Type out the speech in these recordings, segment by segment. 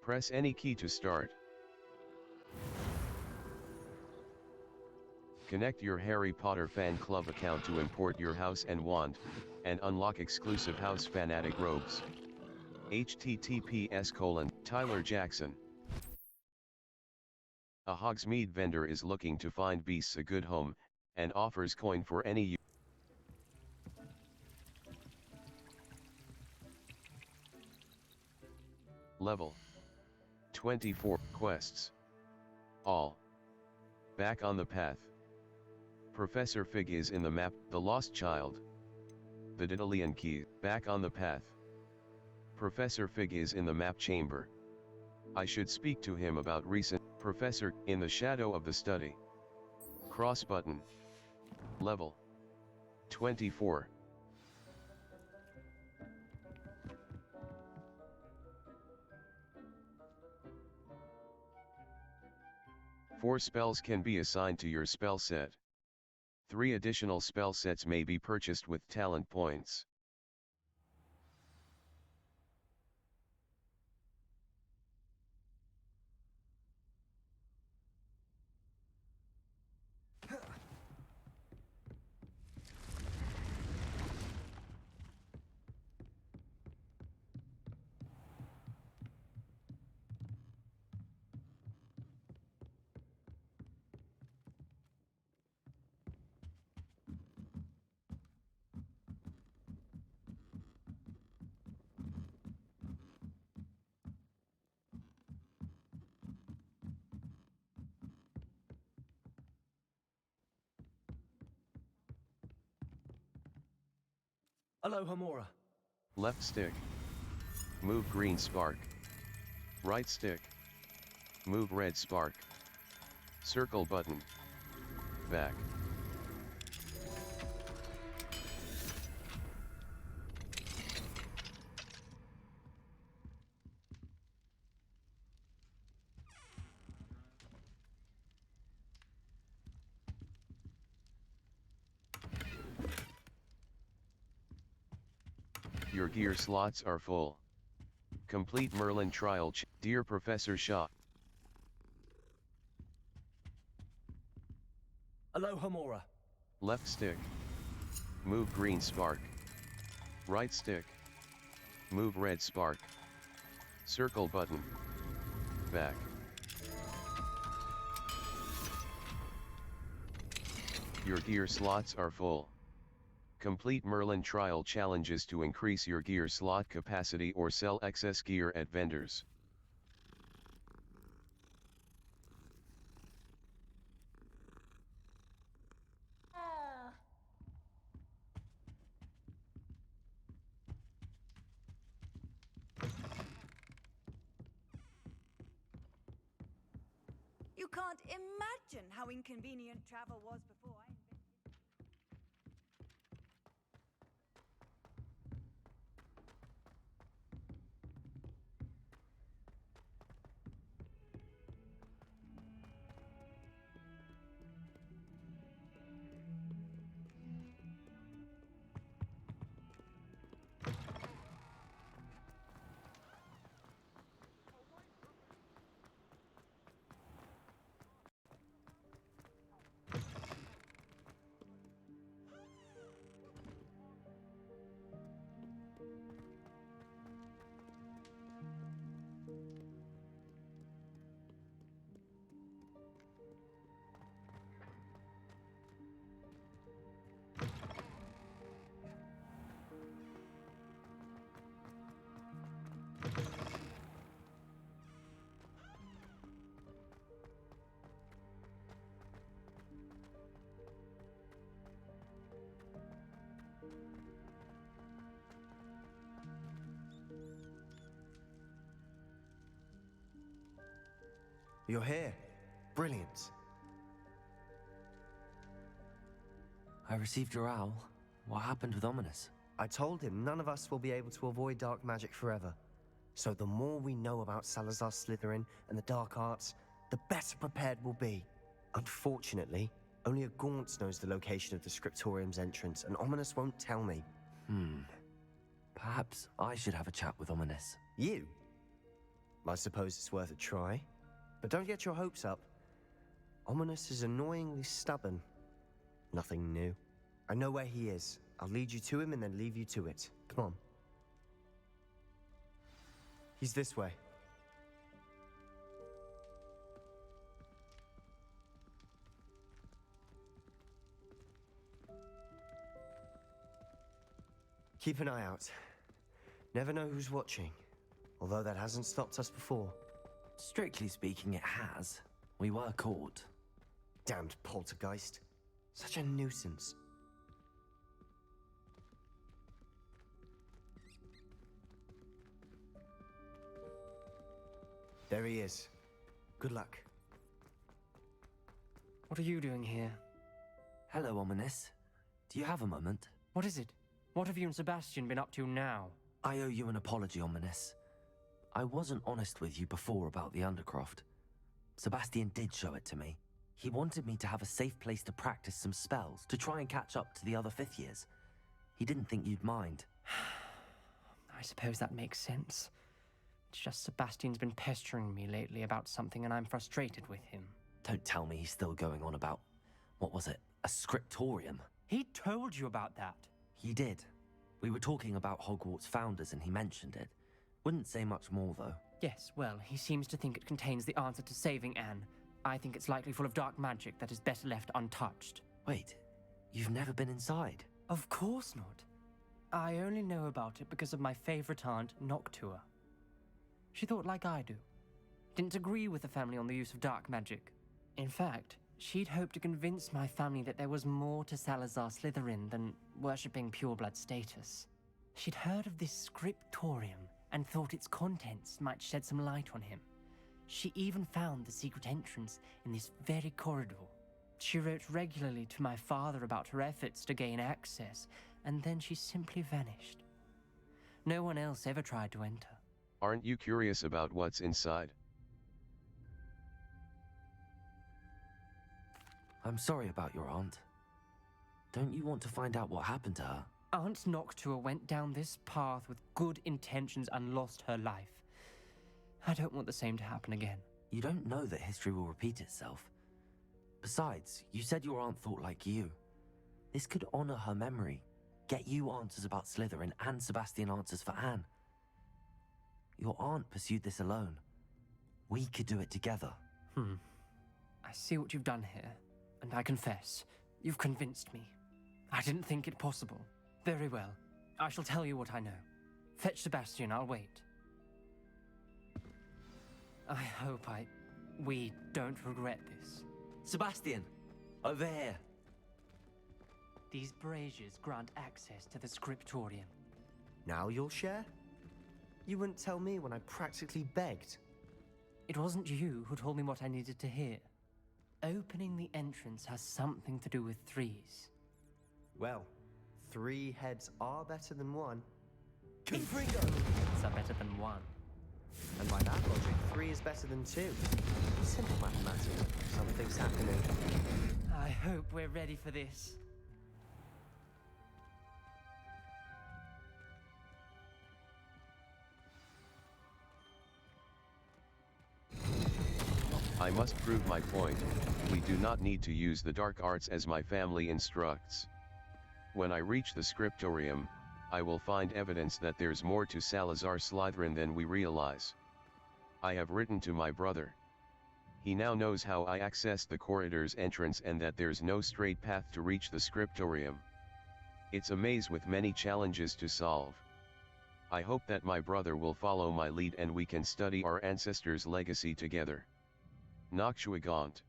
Press any key to start. Connect your Harry Potter fan club account to import your house and wand, and unlock exclusive house fanatic robes. https://Tyler Jackson. A Hogsmeade vendor is looking to find beasts a good home, and offers coin for any Level 24 quests. All. Back on the path. Professor Fig is in the map, The Lost Child. The Daedalian Key, back on the path. Professor Fig is in the map chamber. I should speak to him about recent, Professor, in the shadow of the study. Cross button. Level 24. Four spells can be assigned to your spell set. 3 additional spell sets may be purchased with talent points. Hello, Hamura. Left stick. Move green spark. Right stick. Move red spark. Circle button. Back. Your gear slots are full. Complete Merlin trial. Dear Professor Shaw. Hello, Hamura. Left stick. Move green spark. Right stick. Move red spark. Circle button. Back. Your gear slots are full. Complete Merlin trial challenges to increase your gear slot capacity or sell excess gear at vendors. You can't imagine how inconvenient travel was before I invented. You're here. Brilliant. I received your owl. What happened with Ominous? I told him none of us will be able to avoid dark magic forever. So the more we know about Salazar Slytherin and the dark arts, the better prepared we'll be. Unfortunately, only a Gaunt knows the location of the Scriptorium's entrance, and Ominous won't tell me. Perhaps I should have a chat with Ominous. You? I suppose it's worth a try. But don't get your hopes up. Ominous is annoyingly stubborn. Nothing new. I know where he is. I'll lead you to him and then leave you to it. Come on. He's this way. Keep an eye out. Never know who's watching. Although that hasn't stopped us before. Strictly speaking, it has. We were caught. Damned poltergeist. Such a nuisance. There he is. Good luck. What are you doing here? Hello, Ominous. Do you have a moment? What is it? What have you and Sebastian been up to now? I owe you an apology, Ominous. I wasn't honest with you before about the Undercroft. Sebastian did show it to me. He wanted me to have a safe place to practice some spells, to try and catch up to the other fifth years. He didn't think you'd mind. I suppose that makes sense. It's just Sebastian's been pestering me lately about something and I'm frustrated with him. Don't tell me he's still going on about, what was it, a scriptorium? He told you about that. He did. We were talking about Hogwarts founders and he mentioned it. Wouldn't say much more, though. Yes, well, he seems to think it contains the answer to saving Anne. I think it's likely full of dark magic that is better left untouched. Wait, you've never been inside? Of course not. I only know about it because of my favorite aunt, Noctua. She thought like I do. Didn't agree with the family on the use of dark magic. In fact, she'd hoped to convince my family that there was more to Salazar Slytherin than worshipping pureblood status. She'd heard of this scriptorium and thought its contents might shed some light on him. She even found the secret entrance in this very corridor. She wrote regularly to my father about her efforts to gain access, and then she simply vanished. No one else ever tried to enter. Aren't you curious about what's inside? I'm sorry about your aunt. Don't you want to find out what happened to her? Aunt Noctua went down this path with good intentions and lost her life. I don't want the same to happen again. You don't know that history will repeat itself. Besides, you said your aunt thought like you. This could honor her memory, get you answers about Slytherin and Sebastian answers for Anne. Your aunt pursued this alone. We could do it together. I see what you've done here, and I confess, you've convinced me. I didn't think it possible. Very well. I shall tell you what I know. Fetch Sebastian, I'll wait. I hope we don't regret this. Sebastian! Over here! These braziers grant access to the scriptorium. Now you'll share? You wouldn't tell me when I practically begged. It wasn't you who told me what I needed to hear. Opening the entrance has something to do with threes. Well, 3 heads are better than 1. Confringo! Are better than 1. And by that logic, 3 is better than 2. Simple mathematics. Something's happening. I hope we're ready for this. I must prove my point. We do not need to use the dark arts as my family instructs. When I reach the scriptorium, I will find evidence that there's more to Salazar Slytherin than we realize. I have written to my brother. He now knows how I accessed the corridor's entrance and that there's no straight path to reach the scriptorium. It's a maze with many challenges to solve. I hope that my brother will follow my lead and we can study our ancestors' legacy together. Noctua Gaunt.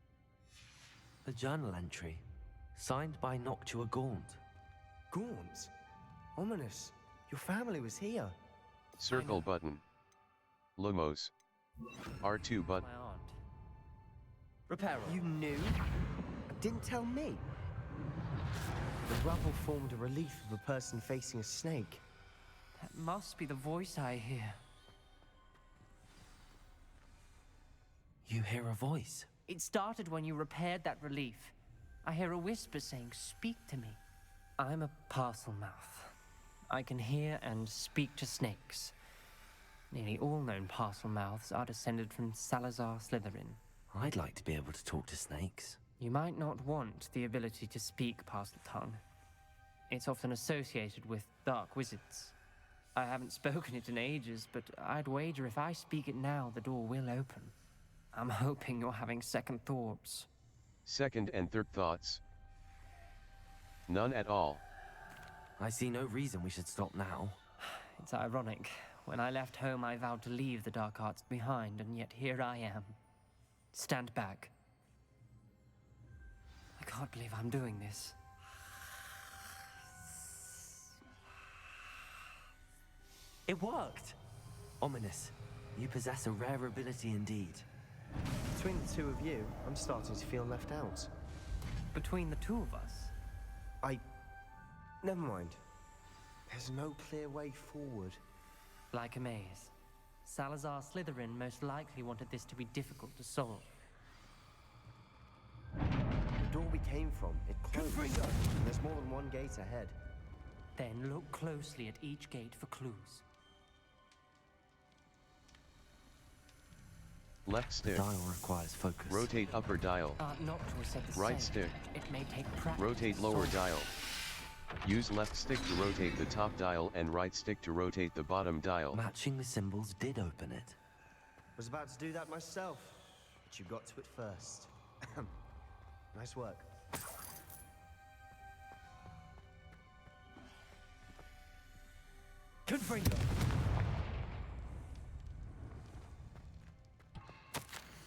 The journal entry, signed by Noctua Gaunt. Gaunt? Ominous. Your family was here. Circle button. Lumos. R2 button. My aunt. Reparo. You knew? Didn't tell me. The rubble formed a relief of a person facing a snake. That must be the voice I hear. You hear a voice. It started when you repaired that relief. I hear a whisper saying, "Speak to me." I'm a parcel mouth. I can hear and speak to snakes. Nearly all known parcel mouths are descended from Salazar Slytherin. I'd like to be able to talk to snakes. You might not want the ability to speak parcel tongue. It's often associated with dark wizards. I haven't spoken it in ages, but I'd wager if I speak it now, the door will open. I'm hoping you're having second thoughts. Second and third thoughts? None at all. I see no reason we should stop now. It's ironic. When I left home, I vowed to leave the dark arts behind, and yet here I am. Stand back. I can't believe I'm doing this. It worked! Ominous. You possess a rare ability indeed. Between the two of you, I'm starting to feel left out. Between the two of us, Never mind. There's no clear way forward. like a maze. Salazar Slytherin most likely wanted this to be difficult to solve. The door we came from, it closed. And there's more than one gate ahead. Then look closely at each gate for clues. Left stick. Dial requires focus. Rotate upper dial. Noctua said the Right same. stick. It may take practice. Rotate lower dial. Use left stick to rotate the top dial and right stick to rotate the bottom dial. Matching the symbols did open it. Was about to do that myself, but you got to it first. Nice work. Confringo!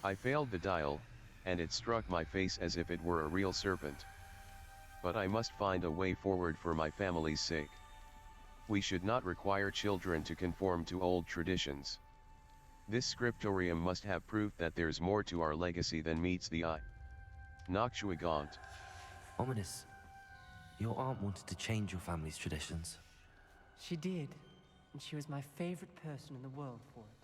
I failed the dial, and it struck my face as if it were a real serpent. But I must find a way forward for my family's sake. We should not require children to conform to old traditions. This scriptorium must have proof that there's more to our legacy than meets the eye. Noctua Gaunt. Ominous. Your aunt wanted to change your family's traditions. She did, and she was my favorite person in the world for it.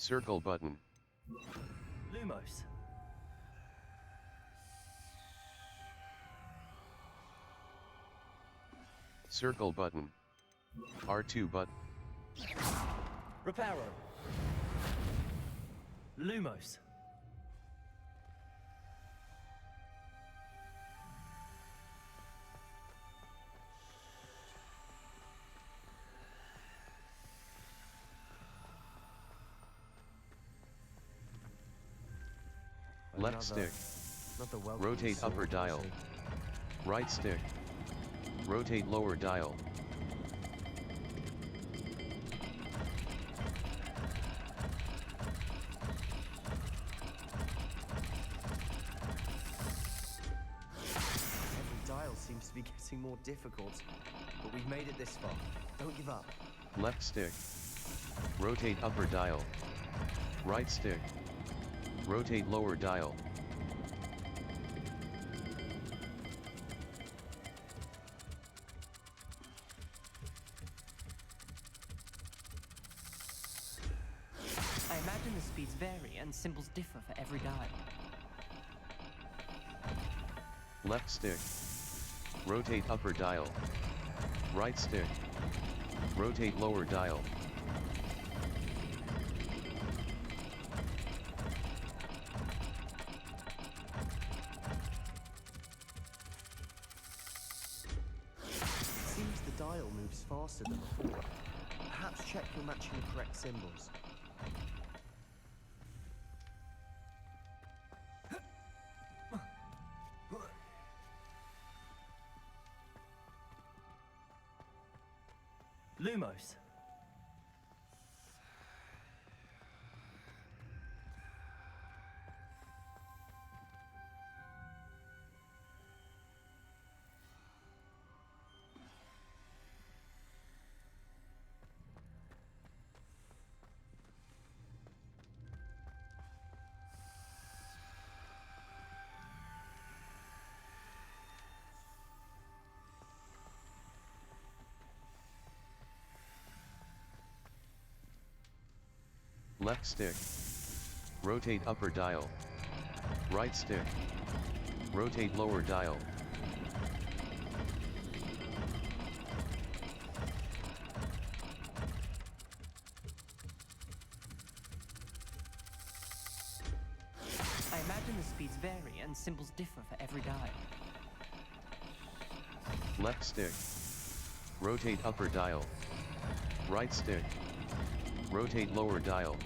Circle button. Lumos. Circle button. R2 button. Reparo. Lumos. Left stick. Another welcome Rotate sword, upper dial. Lucy. Right stick. Rotate lower dial. Every dial seems to be getting more difficult, but we've made it this far. Don't give up. Left stick. Rotate upper dial. Right stick. Rotate lower dial. I imagine the speeds vary and symbols differ for every dial. Left stick. Rotate upper dial. Right stick. Rotate lower dial. It seems the dial moves faster than before. Perhaps check you're matching the correct symbols. Lumos. Left stick. Rotate upper dial. Right stick. Rotate lower dial. I imagine the speeds vary and symbols differ for every dial. Left stick. Rotate upper dial. Right stick. Rotate lower dial.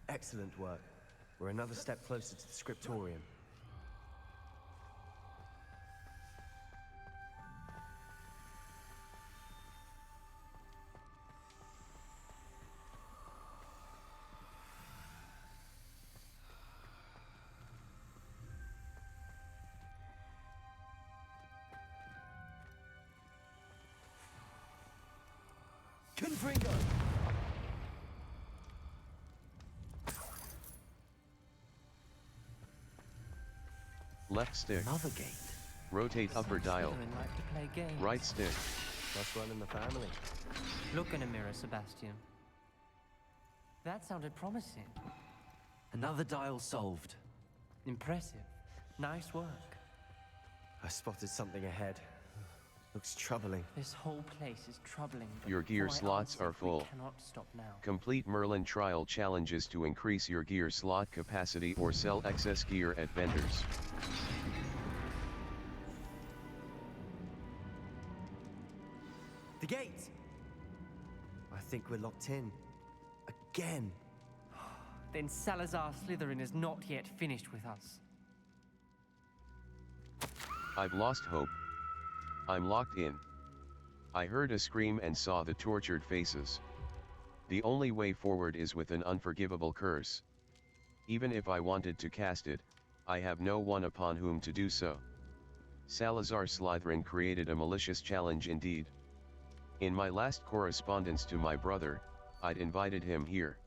Excellent work. We're another step closer to the scriptorium. Confringo! Left stick. Another gate. Rotate upper dial. Slytherin like to play games. Right stick. Must run in the family. Look in a mirror, Sebastian. That sounded promising. Another dial solved. Impressive. Nice work. I spotted something ahead. Looks troubling. This whole place is troubling. but Your gear for my slots aunt's are sake, we full. cannot stop now. Complete Merlin trial challenges to increase your gear slot capacity or sell excess gear at vendors. The gate! I think we're locked in. Again. Then Salazar Slytherin is not yet finished with us. I've lost hope. I'm locked in. I heard a scream and saw the tortured faces. The only way forward is with an unforgivable curse. Even if I wanted to cast it, I have no one upon whom to do so. Salazar Slytherin created a malicious challenge indeed. In my last correspondence to my brother, I'd invited him here.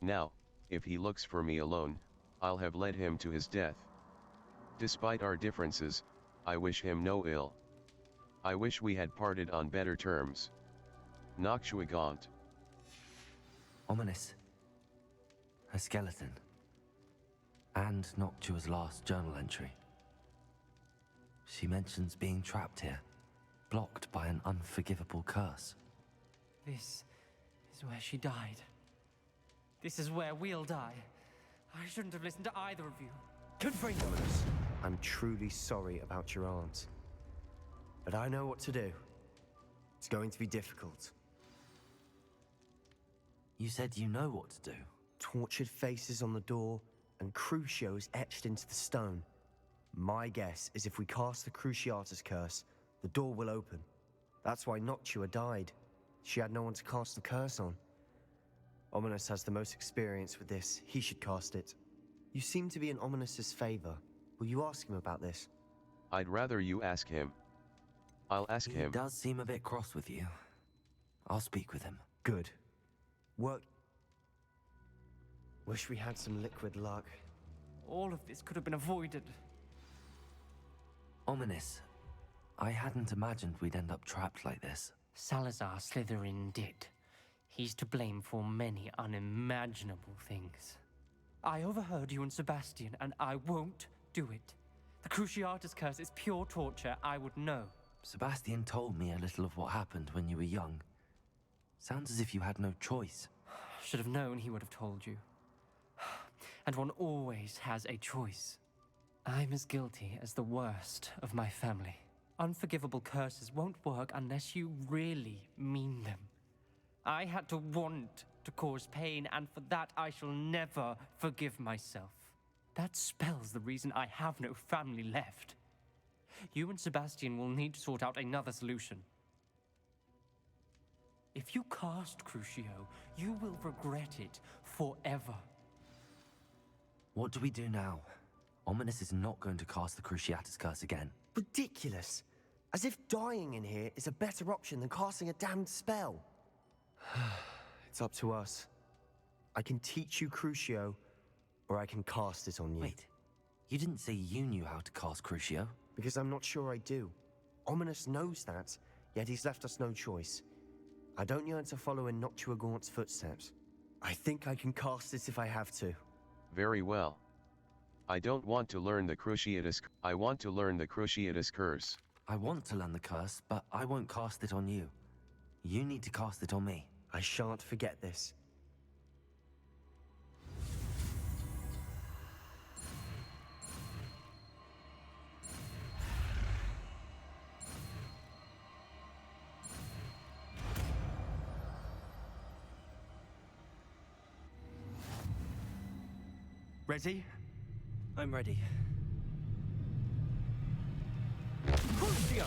Now, if he looks for me alone, I'll have led him to his death. Despite our differences, I wish him no ill. I wish we had parted on better terms. Noctuagaunt. Ominous. A skeleton. And Noctua's last journal entry. She mentions being trapped here, blocked by an unforgivable curse. This is where she died. This is where we'll die. I shouldn't have listened to either of you. Ominous. I'm truly sorry about your aunt. But I know what to do. It's going to be difficult. You said you know what to do. Tortured faces on the door, and Crucios etched into the stone. My guess is if we cast the Cruciatus curse, the door will open. That's why Noctua died. She had no one to cast the curse on. Ominous has the most experience with this. He should cast it. You seem to be in Ominous's favor. Will you ask him about this? I'd rather you ask him. I'll ask He him. does seem a bit cross with you. I'll speak with him. Good. Work. Wish we had some liquid luck. All of this could have been avoided. Ominous. I hadn't imagined we'd end up trapped like this. Salazar Slytherin did. He's to blame for many unimaginable things. I overheard you and Sebastian, and I won't do it. The Cruciatus curse is pure torture. I would know. Sebastian told me a little of what happened when you were young. Sounds as if you had no choice. Should have known he would have told you. And one always has a choice. I'm as guilty as the worst of my family. Unforgivable curses won't work unless you really mean them. I had to want to cause pain, and for that I shall never forgive myself. That spells the reason I have no family left. You and Sebastian will need to sort out another solution. If you cast Crucio, you will regret it forever. What do we do now? Ominous is not going to cast the Cruciatus curse again. Ridiculous. As if dying in here is a better option than casting a damned spell. It's up to us. I can teach you Crucio, or I can cast it on you. Wait, You didn't say you knew how to cast Crucio. Because I'm not sure I do. Ominous knows that, yet he's left us no choice. I don't yearn to follow in Noctua Gaunt's footsteps. I think I can cast it if I have to. Very well. I don't want to learn the Cruciatus. I want to learn the Cruciatus curse. I want to learn the curse, but I won't cast it on you. You need to cast it on me. I shan't forget this. Ready? I'm ready. Crucio!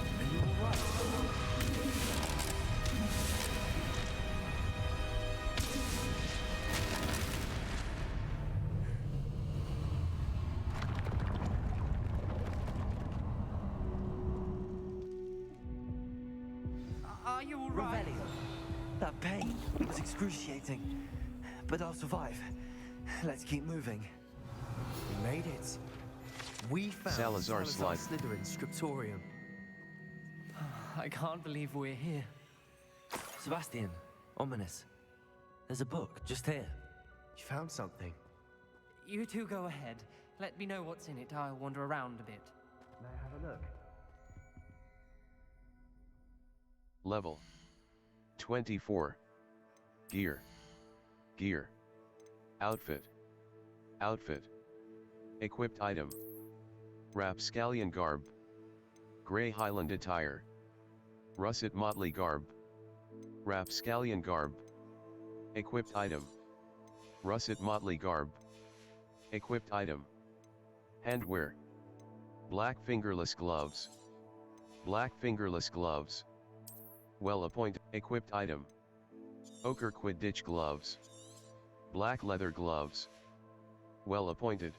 Are you alright? Are you alright? Revelio. That pain was excruciating. But I'll survive. Let's keep moving. We made it. We found Salazar slide. Slytherin's scriptorium. I can't believe we're here. Sebastian, Ominous. There's a book just here. You found something. You two go ahead. Let me know what's in it. I'll wander around a bit. May I have a look? Level 24. Gear. Gear. Outfit. Outfit. Equipped item. Rapscallion garb. Grey Highland attire. Russet motley garb. Rapscallion garb. Equipped item. Russet motley garb. Equipped item. Handwear. Black fingerless gloves. Black fingerless gloves. Well-appointed. Equipped item. Ochre Quidditch gloves. Black leather gloves. Well-appointed.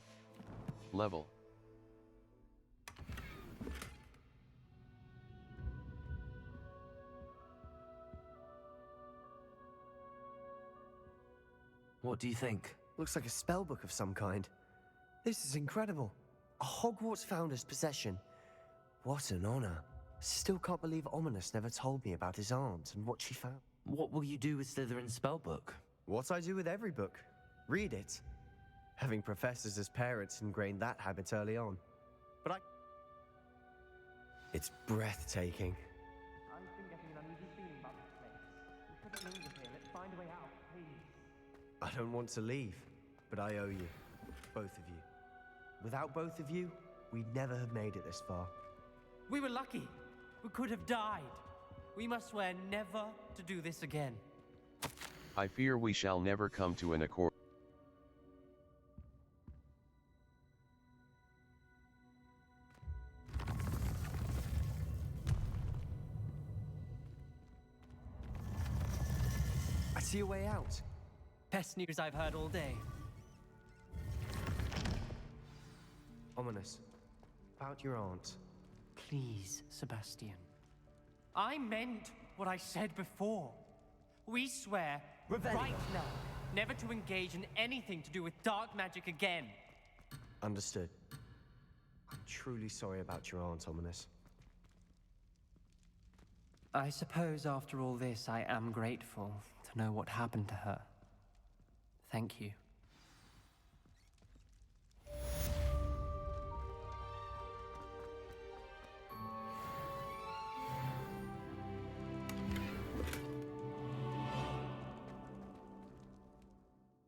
Level. What do you think? Looks like a spellbook of some kind. This is incredible. A Hogwarts founder's possession. What an honor. Still can't believe Ominous never told me about his aunt and what she found. What will you do with Slytherin's spellbook? What I do with every book. Read it. Having professors as parents ingrained that habit early on. But It's breathtaking. I'm getting an uneasy feeling about this place. We shouldn't linger here. Let's find a way out, please. I don't want to leave, but I owe you. Both of you. Without both of you, we'd never have made it this far. We were lucky. We could have died. We must swear never to do this again. I fear we shall never come to an accord. I see a way out. Best news I've heard all day. Ominous. About your aunt. Please, Sebastian. I meant what I said before. We swear right now never to engage in anything to do with dark magic again. Understood. I'm truly sorry about your aunt, Ominous. I suppose after all this, I am grateful to know what happened to her. Thank you.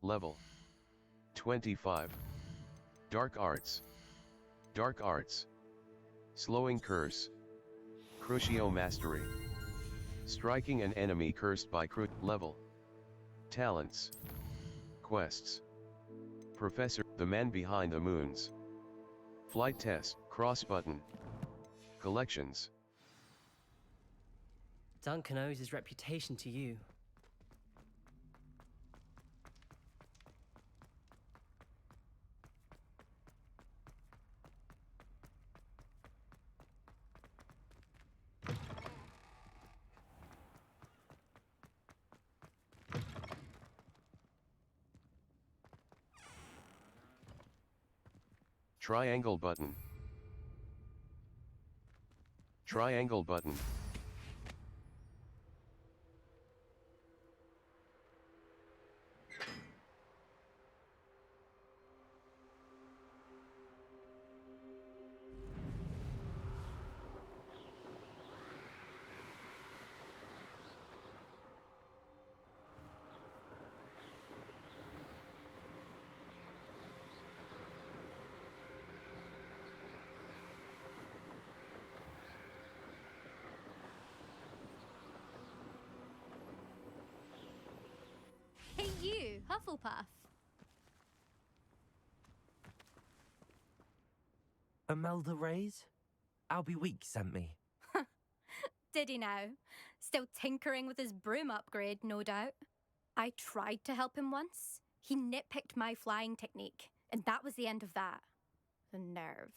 Level 25. Dark Arts. Dark Arts. Slowing Curse. Crucio Mastery. Striking an enemy cursed by Level. Talents. Quests. Professor, the man behind the moons. Flight test, cross button. Collections. Duncan owes his reputation to you. Triangle button. Triangle button. Hey you, Hufflepuff. Imelda Reyes? Albie Week sent me. Did he now? Still tinkering with his broom upgrade, no doubt. I tried to help him once. He nitpicked my flying technique, and that was the end of that. The nerve.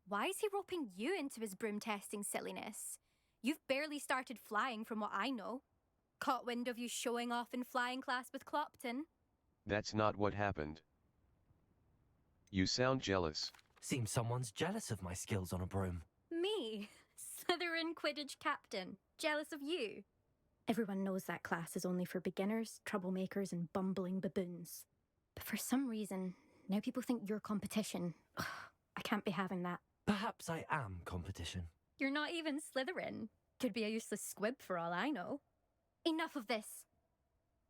Why is he roping you into his broom testing silliness? You've barely started flying from what I know. Caught wind of you showing off in flying class with Clopton? That's not what happened. You sound jealous. Seems someone's jealous of my skills on a broom. Me? Slytherin Quidditch captain. Jealous of you? Everyone knows that class is only for beginners, troublemakers, and bumbling baboons. But for some reason, now people think you're competition. Ugh, I can't be having that. Perhaps I am competition. You're not even Slytherin. Could be a useless squib for all I know. Enough of this.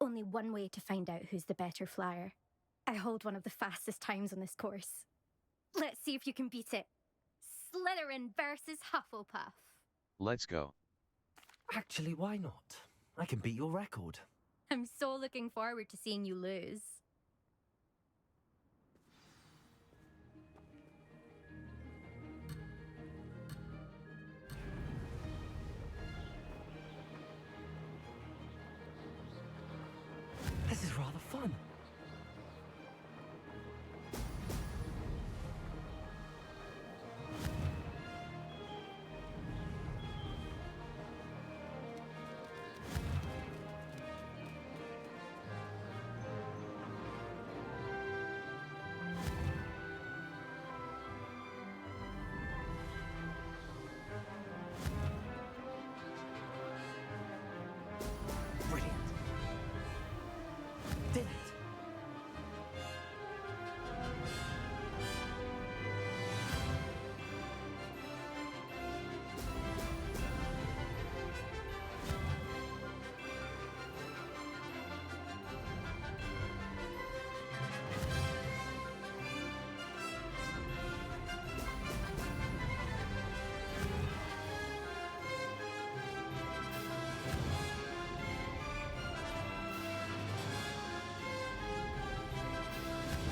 Only one way to find out who's the better flyer. I hold one of the fastest times on this course. Let's see if you can beat it. Slytherin versus Hufflepuff. Let's go. Actually, why not? I can beat your record. I'm so looking forward to seeing you lose. This is rather fun. Brilliant. Did it.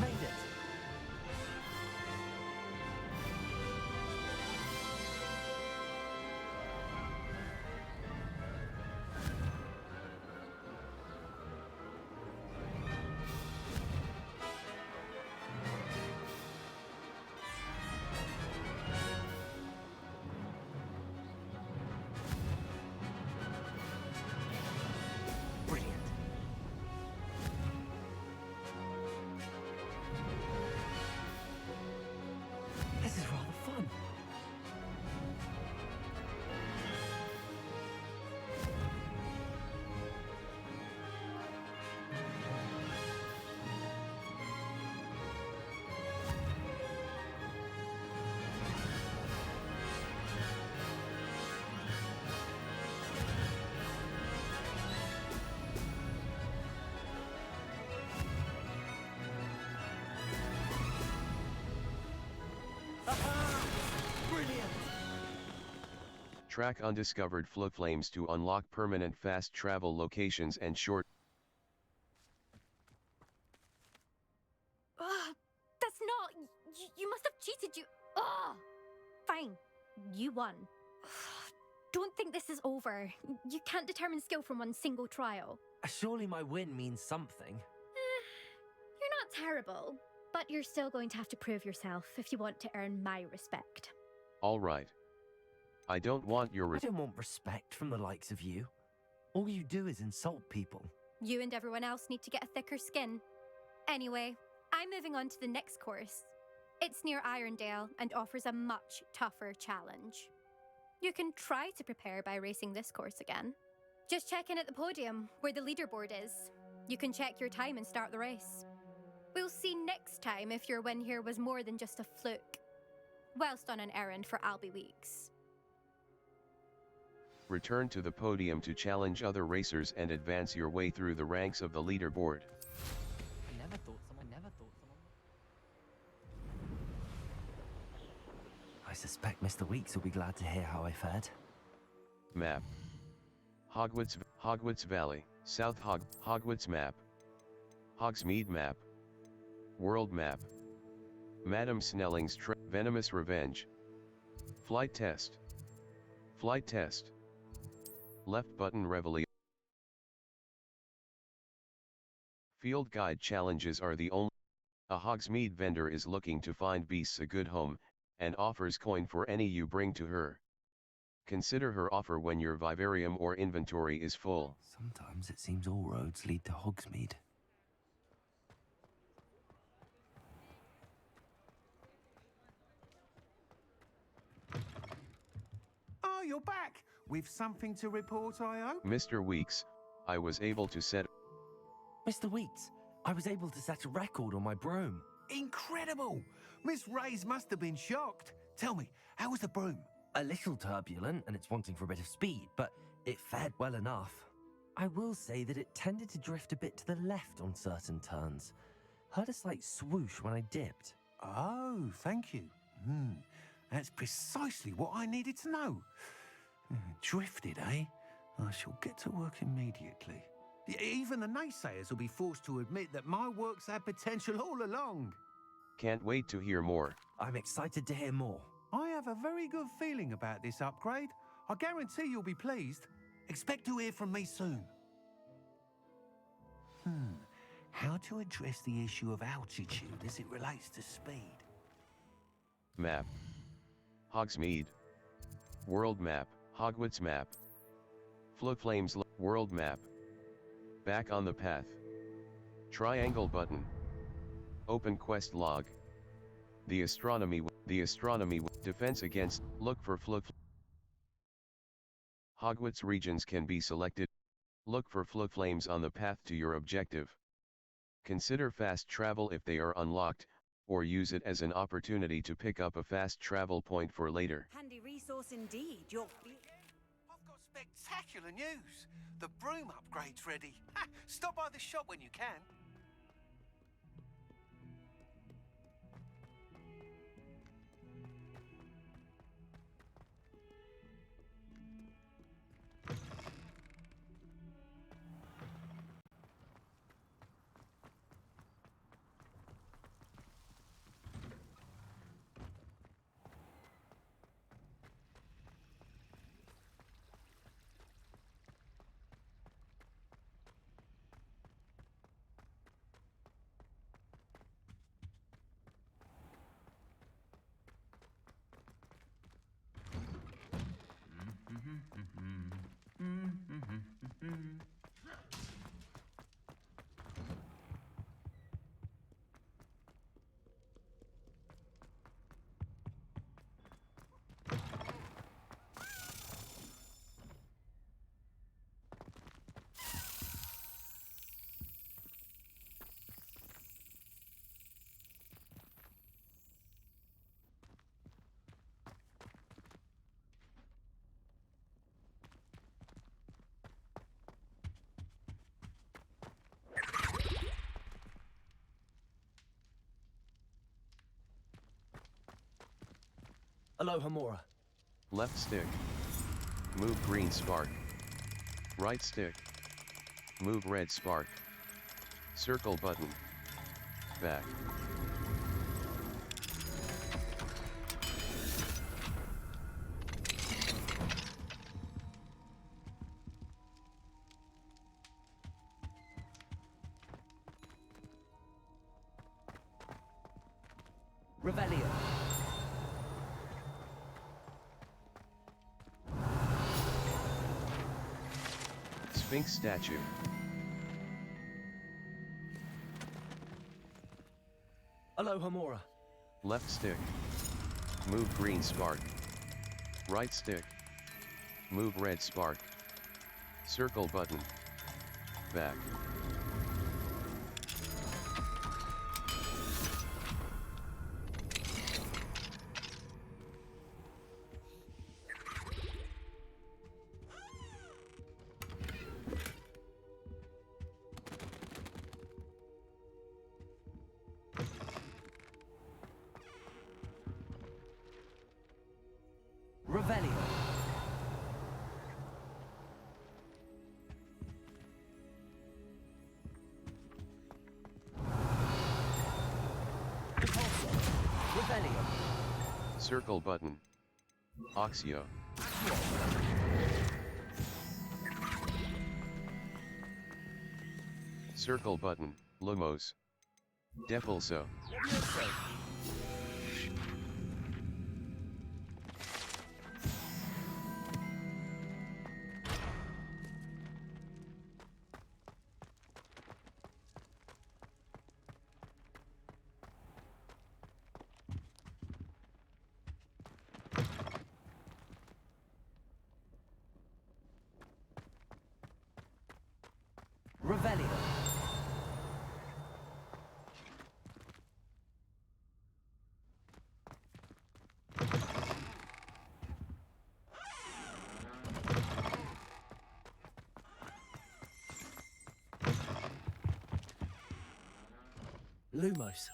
Made it. Brilliant. This is rather fun. Aha! Brilliant! Track undiscovered flames to unlock permanent fast travel locations and short. Ugh, that's not... You must have cheated, you... Ugh! Fine. You won. Don't think this is over. You can't determine skill from one single trial. Surely my win means something. You're not terrible, but you're still going to have to prove yourself if you want to earn my respect. All right. I don't want your I don't want respect from the likes of you. All you do is insult people. You and everyone else need to get a thicker skin. Anyway, I'm moving on to the next course. It's near Irondale and offers a much tougher challenge. You can try to prepare by racing this course again. Just check in at the podium, where the leaderboard is. You can check your time and start the race. We'll see next time if your win here was more than just a fluke. Whilst on an errand for Albie Weeks. Return to the podium to challenge other racers and advance your way through the ranks of the leaderboard. Never thought someone. I suspect Mr. Weeks will be glad to hear how I fared. Map. Hogwarts Valley, Hogwarts map. Hogsmeade map. World map. Madam Snelling's Venomous Revenge. Flight test. Flight test. Left button reveille. Field guide challenges are the only. A Hogsmeade vendor is looking to find beasts a good home, and offers coin for any you bring to her. Consider her offer when your vivarium or inventory is full. Sometimes it seems all roads lead to Hogsmeade. Oh, you're back! With something to report, I hope? Mr. Weeks, I was able to set. Mr. Weeks, I was able to set a record on my broom. Incredible! Miss Reyes must have been shocked. Tell me, how was the broom? A little turbulent and it's wanting for a bit of speed, but it fared well enough. I will say that it tended to drift a bit to the left on certain turns. Heard a slight swoosh when I dipped. Oh, thank you. That's precisely what I needed to know. Drifted, eh? I shall get to work immediately. Even the naysayers will be forced to admit that my work's had potential all along. Can't wait to hear more. I'm excited to hear more. I have a very good feeling about this upgrade. I guarantee you'll be pleased. Expect to hear from me soon. How to address the issue of altitude as it relates to speed? Map. Hogsmeade. World map. Hogwarts map. Flames world map. Back on the path. Triangle button. Open quest log. The astronomy defense against, look for Hogwarts regions can be selected. Look for flames on the path to your objective. Consider fast travel if they are unlocked, or use it as an opportunity to pick up a fast travel point for later. Handy resource indeed. I've got spectacular news. The broom upgrade's ready. Stop by the shop when you can. Aloha Mora. Left stick. Move green spark. Right stick. Move red spark. Circle button. Back. Revelio. Sphinx statue. Aloha Mora. Left stick. Move green spark. Right stick. Move red spark. Circle button. Back. Revelio. Repulsor. Revelio. Circle button. Oxio. Circle button, Lumos. Depulso. Revelio. Lumos.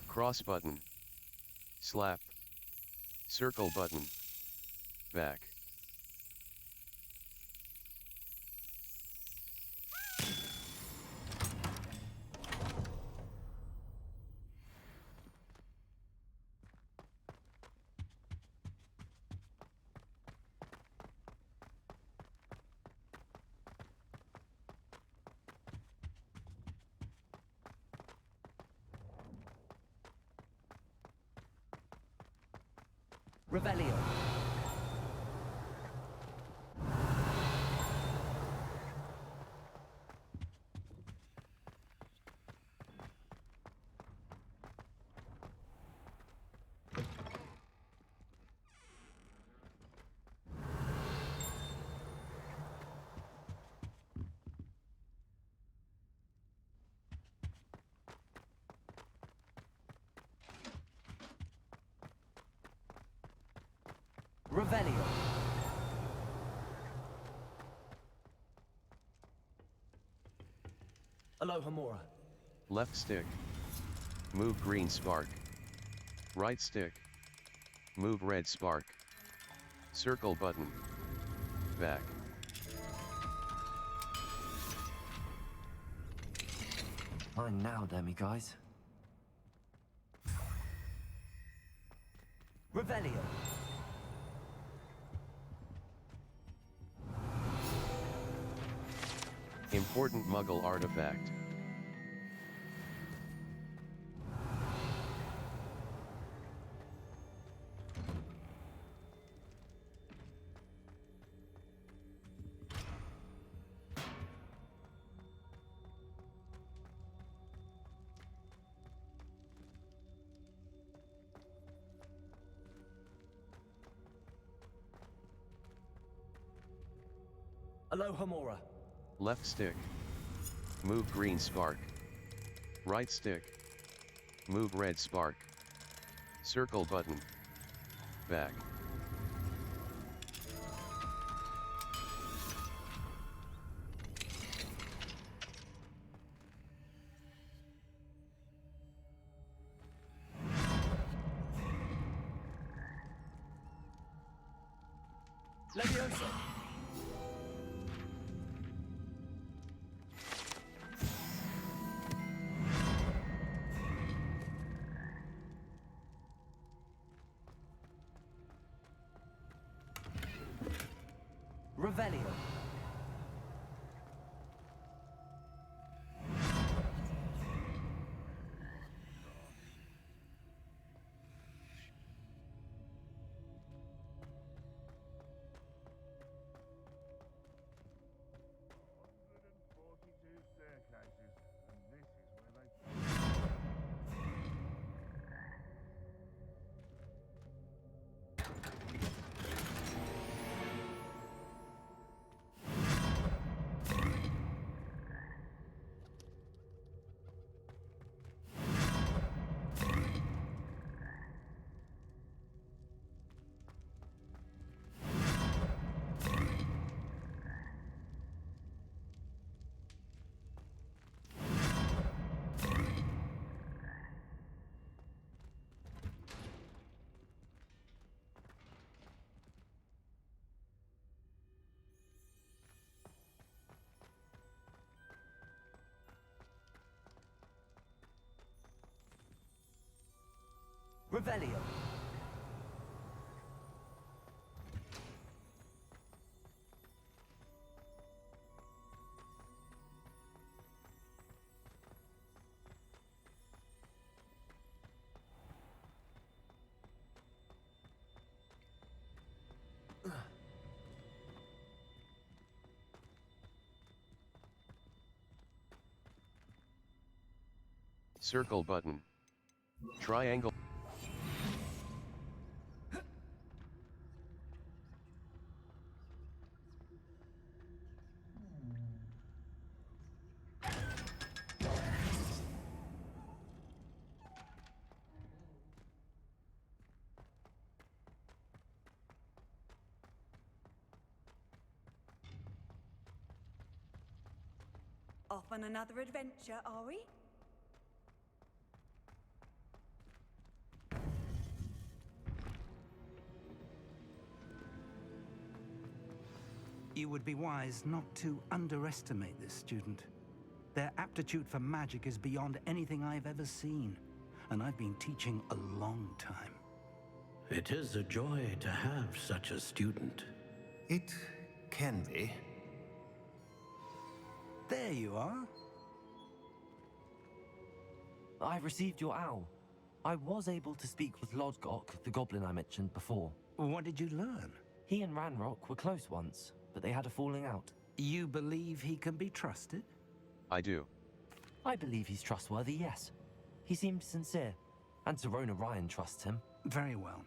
Cross button. Slap. Circle button. Back. Revelio. Revelio. Alohomora. Left stick. Move green spark. Right stick. Move red spark. Circle button. Back. Fine now, Demi guys. Revelio. Important Muggle artifact. Alohomora. Left stick. Move green spark. Right stick. Move red spark. Circle button. Back. Leviosa! Revelio. Revelio. Circle button. Triangle. Off on another adventure, are we? You would be wise not to underestimate this student. Their aptitude for magic is beyond anything I've ever seen, and I've been teaching a long time. It is a joy to have such a student. It can be. There you are. I received your owl. I was able to speak with Lodgok, the goblin I mentioned before. What did you learn? He and Ranrock were close once, but they had a falling out. You believe he can be trusted? I do. I believe he's trustworthy, yes. He seemed sincere, and Serona Ryan trusts him. Very well.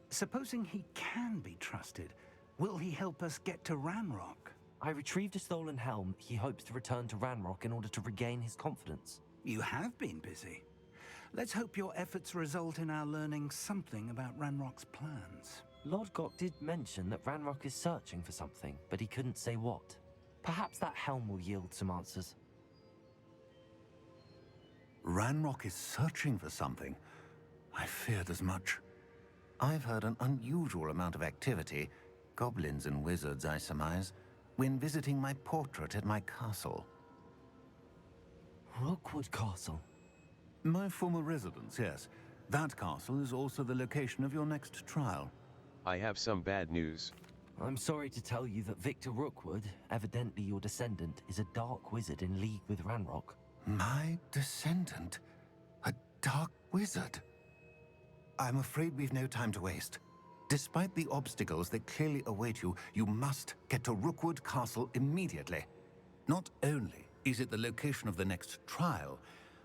Supposing he can be trusted, will he help us get to Ranrock? I retrieved a stolen helm he hopes to return to Ranrock in order to regain his confidence. You have been busy. Let's hope your efforts result in our learning something about Ranrock's plans. Lodgok did mention that Ranrock is searching for something, but he couldn't say what. Perhaps that helm will yield some answers. Ranrock is searching for something. I feared as much. I've heard an unusual amount of activity, goblins and wizards, I surmise, when visiting my portrait at my castle. Rookwood Castle? My former residence, yes. That castle is also the location of your next trial. I have some bad news. I'm sorry to tell you that Victor Rookwood, evidently your descendant, is a dark wizard in league with Ranrock. My descendant? A dark wizard? I'm afraid we've no time to waste. Despite the obstacles that clearly await you, you must get to Rookwood Castle immediately. Not only is it the location of the next trial,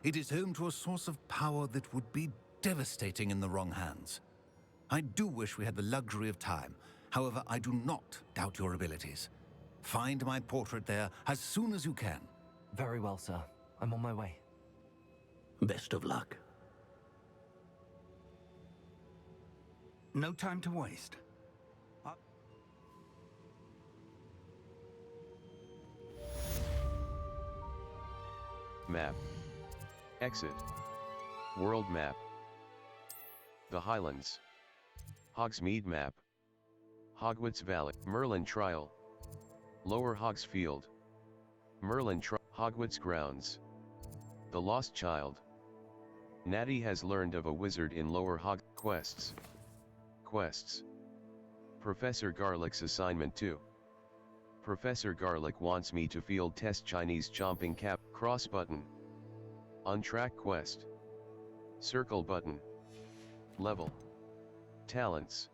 it is home to a source of power that would be devastating in the wrong hands. I do wish we had the luxury of time. However, I do not doubt your abilities. Find my portrait there as soon as you can. Very well, sir. I'm on my way. Best of luck. No time to waste. Map. Exit. World map. The Highlands. Hogsmeade map. Hogwarts Valley, Merlin Trial, Lower Hogsfield, Hogwarts Grounds, The Lost Child. Natty has learned of a wizard in Lower Quests. Professor Garlick's assignment 2. Professor Garlick wants me to field test Chinese chomping cap, cross button. On-track quest. Circle button. Level. Talents.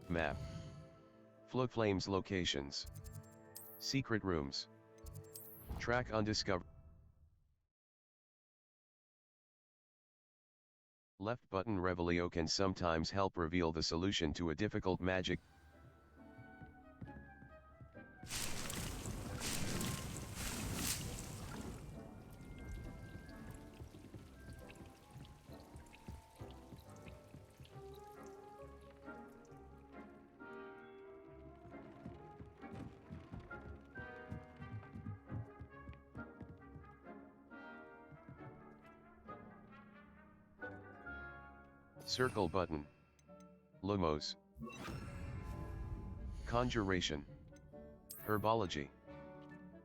Map. Flames locations. Secret rooms. Track undiscovered. Left button Revelio can sometimes help reveal the solution to a difficult magic. Circle button. Lumos. Conjuration. Herbology.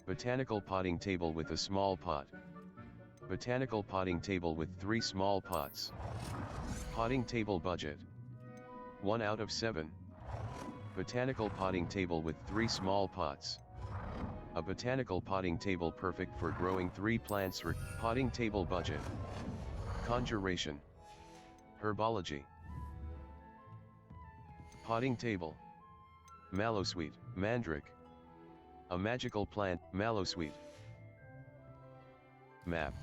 Botanical potting table with a small pot. Botanical potting table with 3 small pots. Potting table budget. 1 out of 7. Botanical potting table with 3 small pots. A botanical potting table perfect for growing 3 plants. Potting table budget. Conjuration. Herbology. Potting table. Mallowsweet, Mandrake. A magical plant, Mallowsweet. Map.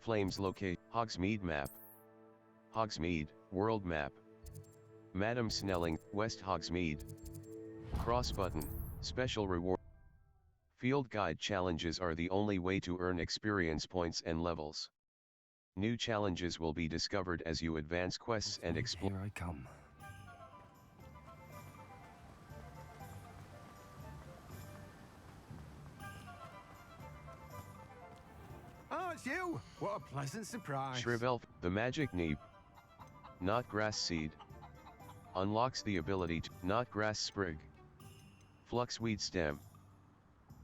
Flames locate, Hogsmeade map. Hogsmeade, world map. Madam Snelling, West Hogsmeade. Cross button, special reward. Field guide challenges are the only way to earn experience points and levels. New challenges will be discovered as you advance quests and explore. Here I come. Oh, it's you! What a pleasant surprise. Shrivelf, the magic neep. Not grass seed. Unlocks the ability to not grass sprig. Fluxweed stem.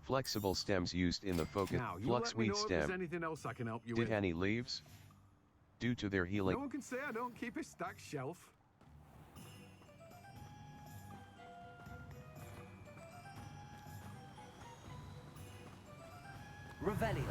Flexible stems used in the focus. Now, you let me Fluxweed know if stem. there's anything else I can help you Did with. any leaves? Due to their healing. No one can say I don't keep a stacked shelf. Revelio.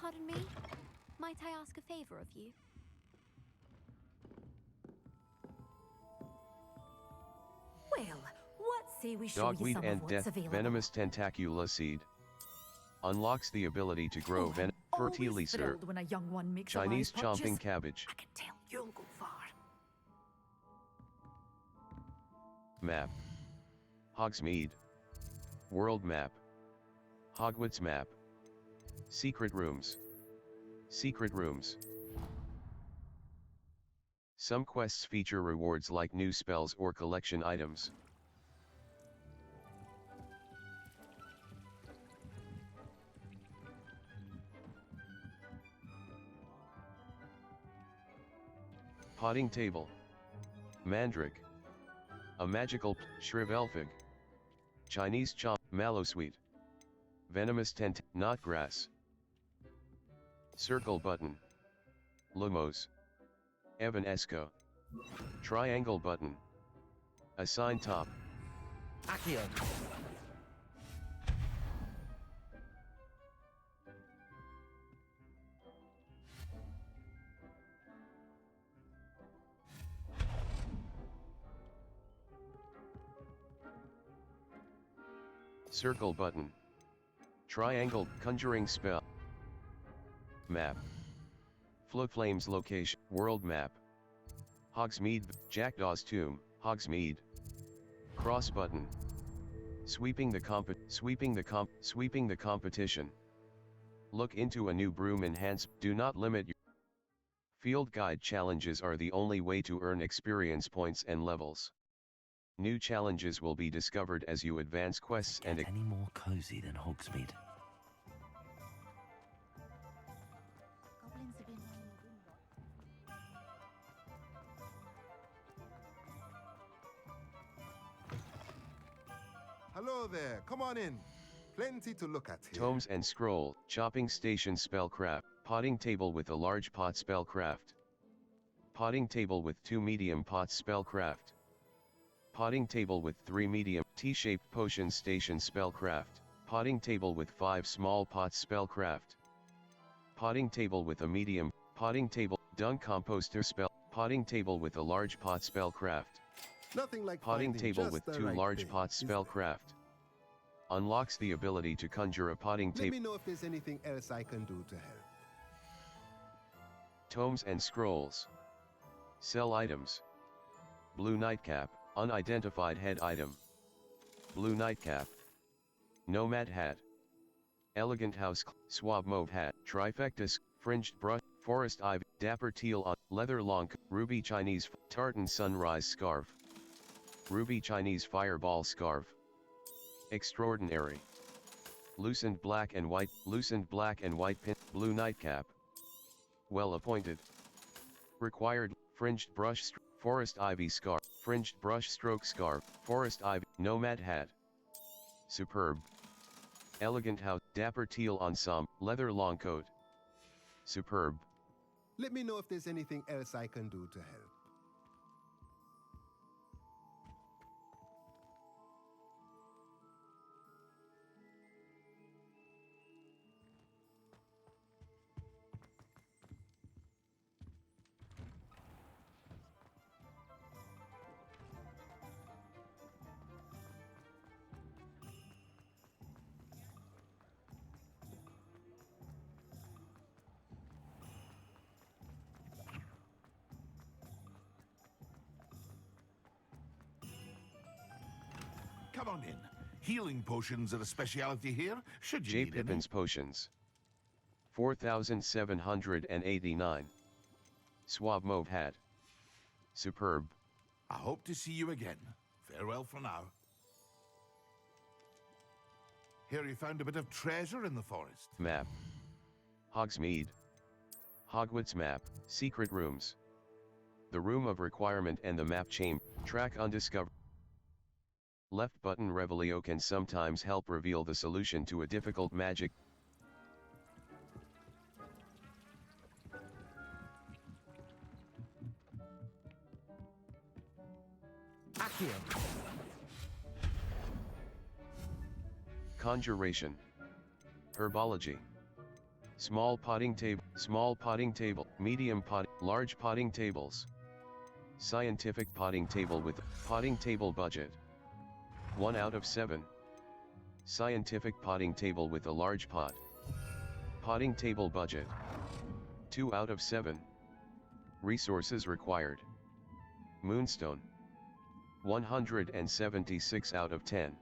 Pardon me? Might I ask a favor of you? Well, what say we show you Dogweed some and of what's death available? venomous tentacula seed. Unlocks the ability to grow I'm always fertilizer. thrilled when a young one makes a Chinese wise purchase. chomping cabbage. I can tell you'll go far. Map. Hogsmeade. World map. Hogwarts map. Secret rooms. Secret rooms. Some quests feature rewards like new spells or collection items. Potting table. Mandrake. A magical Shrivelfig. Chinese chomp, Mallowsweet. Venomous tent, Knotgrass. Circle button. Lumos. Evanesco. Triangle button. Assign top. Accio. Circle button. Triangle, conjuring spell. Map. Flames location, world map. Hogsmeade, Jackdaw's tomb, Hogsmeade. Cross button. Sweeping the competition. Look into a new broom enhance, do not limit your field guide challenges are the only way to earn experience points and levels. New challenges will be discovered as you advance quests and any more cozy than Hogsmeade. Goblins have been running the Hello there, come on in. Plenty to look at here. Tomes and scroll, chopping station spellcraft, potting table with a large pot spellcraft. Potting table with 2 medium pots spellcraft. Potting table with 3 medium T-shaped potion station spellcraft. Potting table with 5 small pots spellcraft. Potting table with a medium, potting table, dung composter spell, potting table with a large pot spellcraft. Nothing like potting finding table just with the 2 right large thing, pots is there? spellcraft. Unlocks the ability to conjure a potting Let me table. know if there's anything else I can do to help. Tomes and scrolls. Sell items. Blue nightcap, unidentified head item. Blue nightcap. Nomad hat. Elegant house, swab mauve hat, trifecta, fringed brush, forest ivy, dapper teal on, leather long, ruby Chinese, tartan sunrise scarf. Ruby Chinese fireball scarf. Extraordinary. Loosened black and white pin, blue nightcap. Well appointed. Required, fringed brush, forest ivy scarf, fringed brush stroke scarf, forest ivy, nomad hat. Superb. Elegant house, dapper teal ensemble, leather long coat. Superb. Let me know if there's anything else I can do to help. Come on in. Healing potions are a speciality here, should you J. need any. Pippin's potions. 4,789. Swab mauve hat. Superb. I hope to see you again. Farewell for now. Here you found a bit of treasure in the forest. Map. Hogsmeade. Hogwarts map, secret rooms. The room of requirement and the map chamber, track undiscovered. Left button Revelio can sometimes help reveal the solution to a difficult magic. Accio. Conjuration. Herbology. Small potting table, medium pot, large potting tables. Scientific potting table with potting table budget. 1 out of 7. Scientific potting table with a large pot. Potting table budget. 2 out of 7. Resources required. Moonstone. 176 out of 10.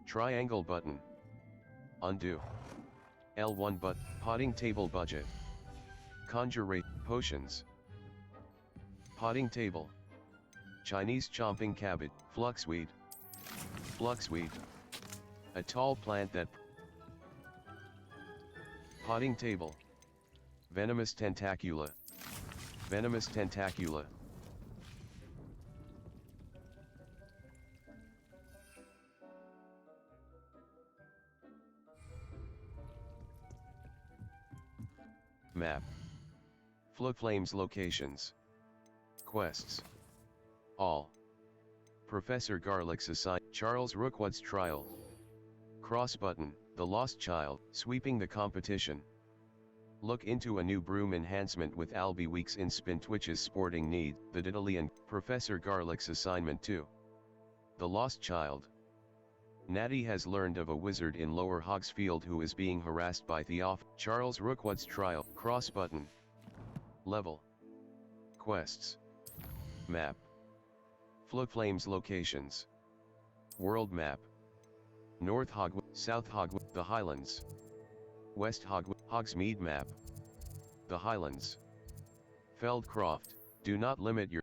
Triangle button. Undo. L1 but, potting table budget. Conjure rate, potions. Potting table. Chinese chomping cabbage, fluxweed. Fluxweed. A tall plant that. Potting table. Venomous tentacula. Venomous tentacula. Map. Flames locations. Quests. All. Professor Garlick's assign. Charles Rookwood's trial. Cross button, The Lost Child, sweeping the competition. Look into a new broom enhancement with Albie Weeks in Spintwitch's sporting need, the Diddley, Professor Garlick's assignment 2. The Lost Child. Natty has learned of a wizard in Lower Hogsfield who is being harassed by Theoph. Charles Rookwood's trial. Cross button. Level. Quests. Map. Flames locations. World map. North Hogwarts, South Hogwarts, the Highlands. West Hogwarts, Hogsmeade map. The Highlands. Feldcroft, do not limit your...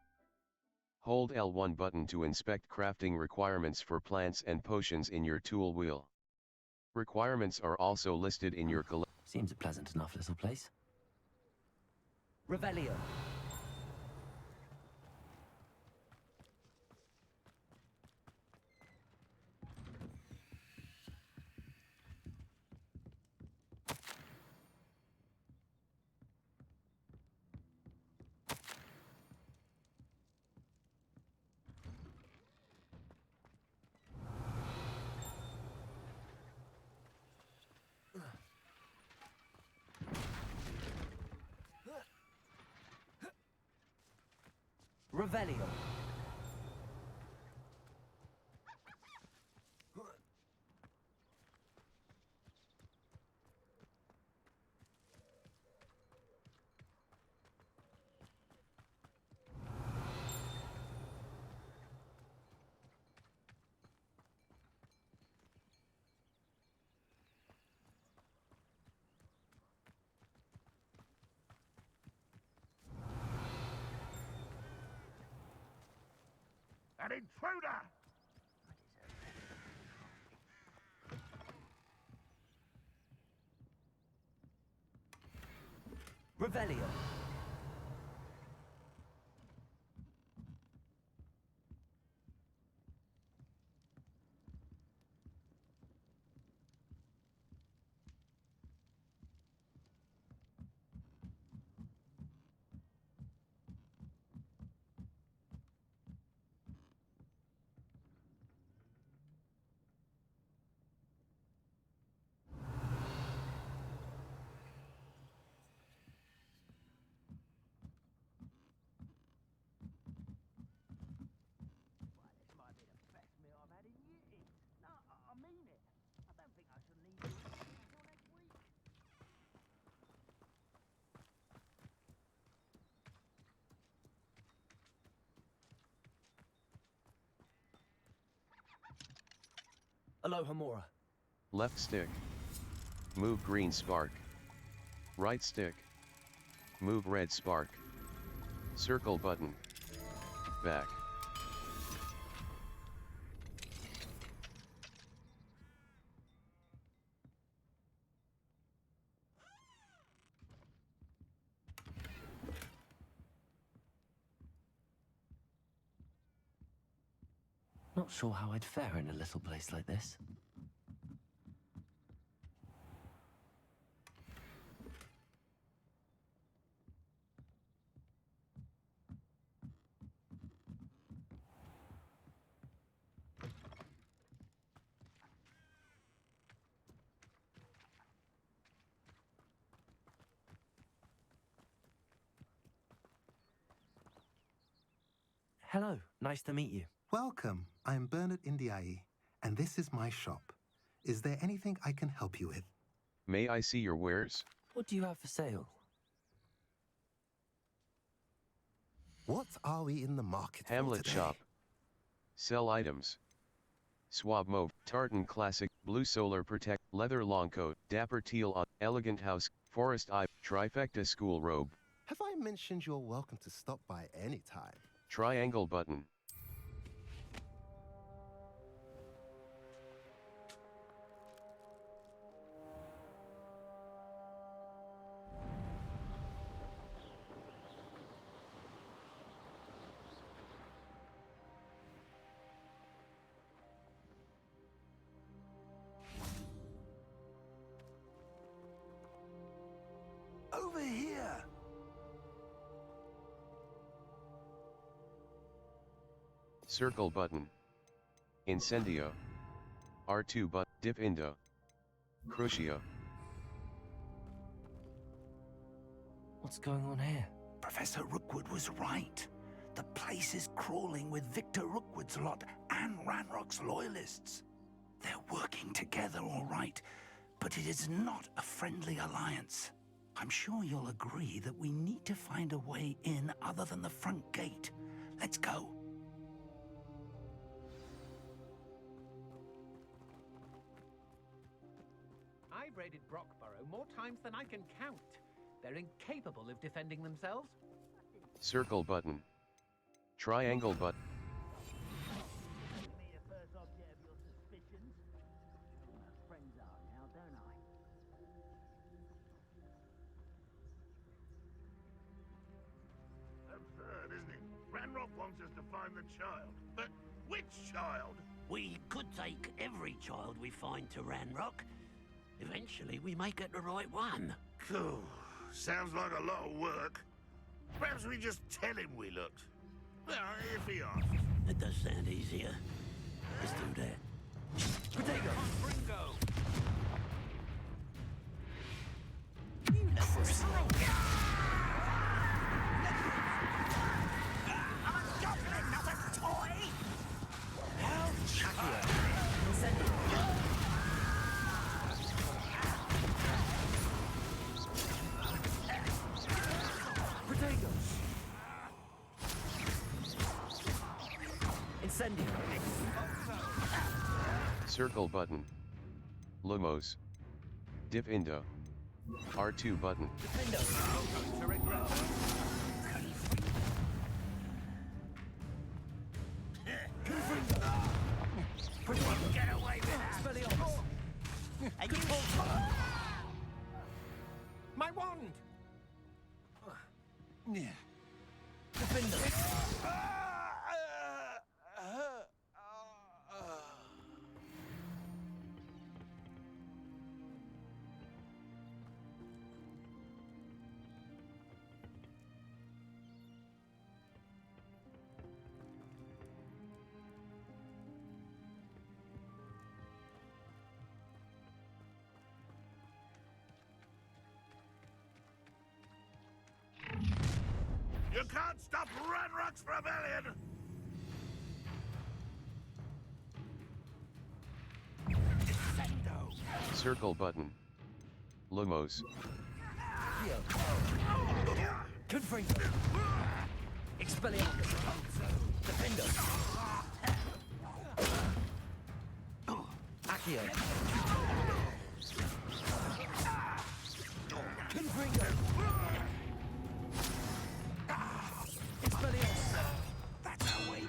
Hold L1 button to inspect crafting requirements for plants and potions in your tool wheel. Requirements are also listed in your collection. Seems a pleasant enough little place. Revelio. Revelio. An intruder! Revelio. Alohomora. Left stick. Move green spark. Right stick. Move red spark. Circle button. Back. Not sure how I'd fare in a little place like this. Hello, nice to meet you. Welcome. I'm Bernard Indiaye, and this is my shop. Is there anything I can help you with? May I see your wares? What do you have for sale? What are we in the market Hamlet for today? shop. Sell items. Swab mauve, tartan classic, blue solar protect, leather long coat, dapper teal on, elegant house, forest eye, trifecta school robe. Have I mentioned you're welcome to stop by any time? Triangle button. Circle button. Incendio. R2 but dip indo. Crucio. What's going on here? Professor Rookwood was right. The place is crawling with Victor Rookwood's lot and Ranrock's loyalists. They're working together, all right, but it is not a friendly alliance. I'm sure you'll agree that we need to find a way in other than the front gate. Let's go. I've raided Brockborough more times than I can count. They're incapable of defending themselves. Circle button. Triangle button. Absurd, isn't it? Ranrock wants us to find the child. But which child? We could take every child we find to Ranrock. Eventually, we may get the right one. Cool. Sounds like a lot of work. Perhaps we just tell him we looked. Well, if he asks. It does sound easier. Let's do that. Potato! Bringo! Circle button. Lumos. Dip indo. R2 button. Get away with that! My wand! Yeah. You can't stop Ranrock's rebellion! Circle button. Lumos. Confringo. Expelliarmus. Defendo. Accio. Confringo. Expelliarmus. That's our way.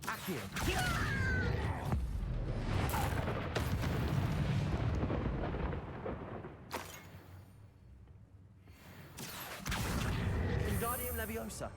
Accio. Wingardium Leviosa.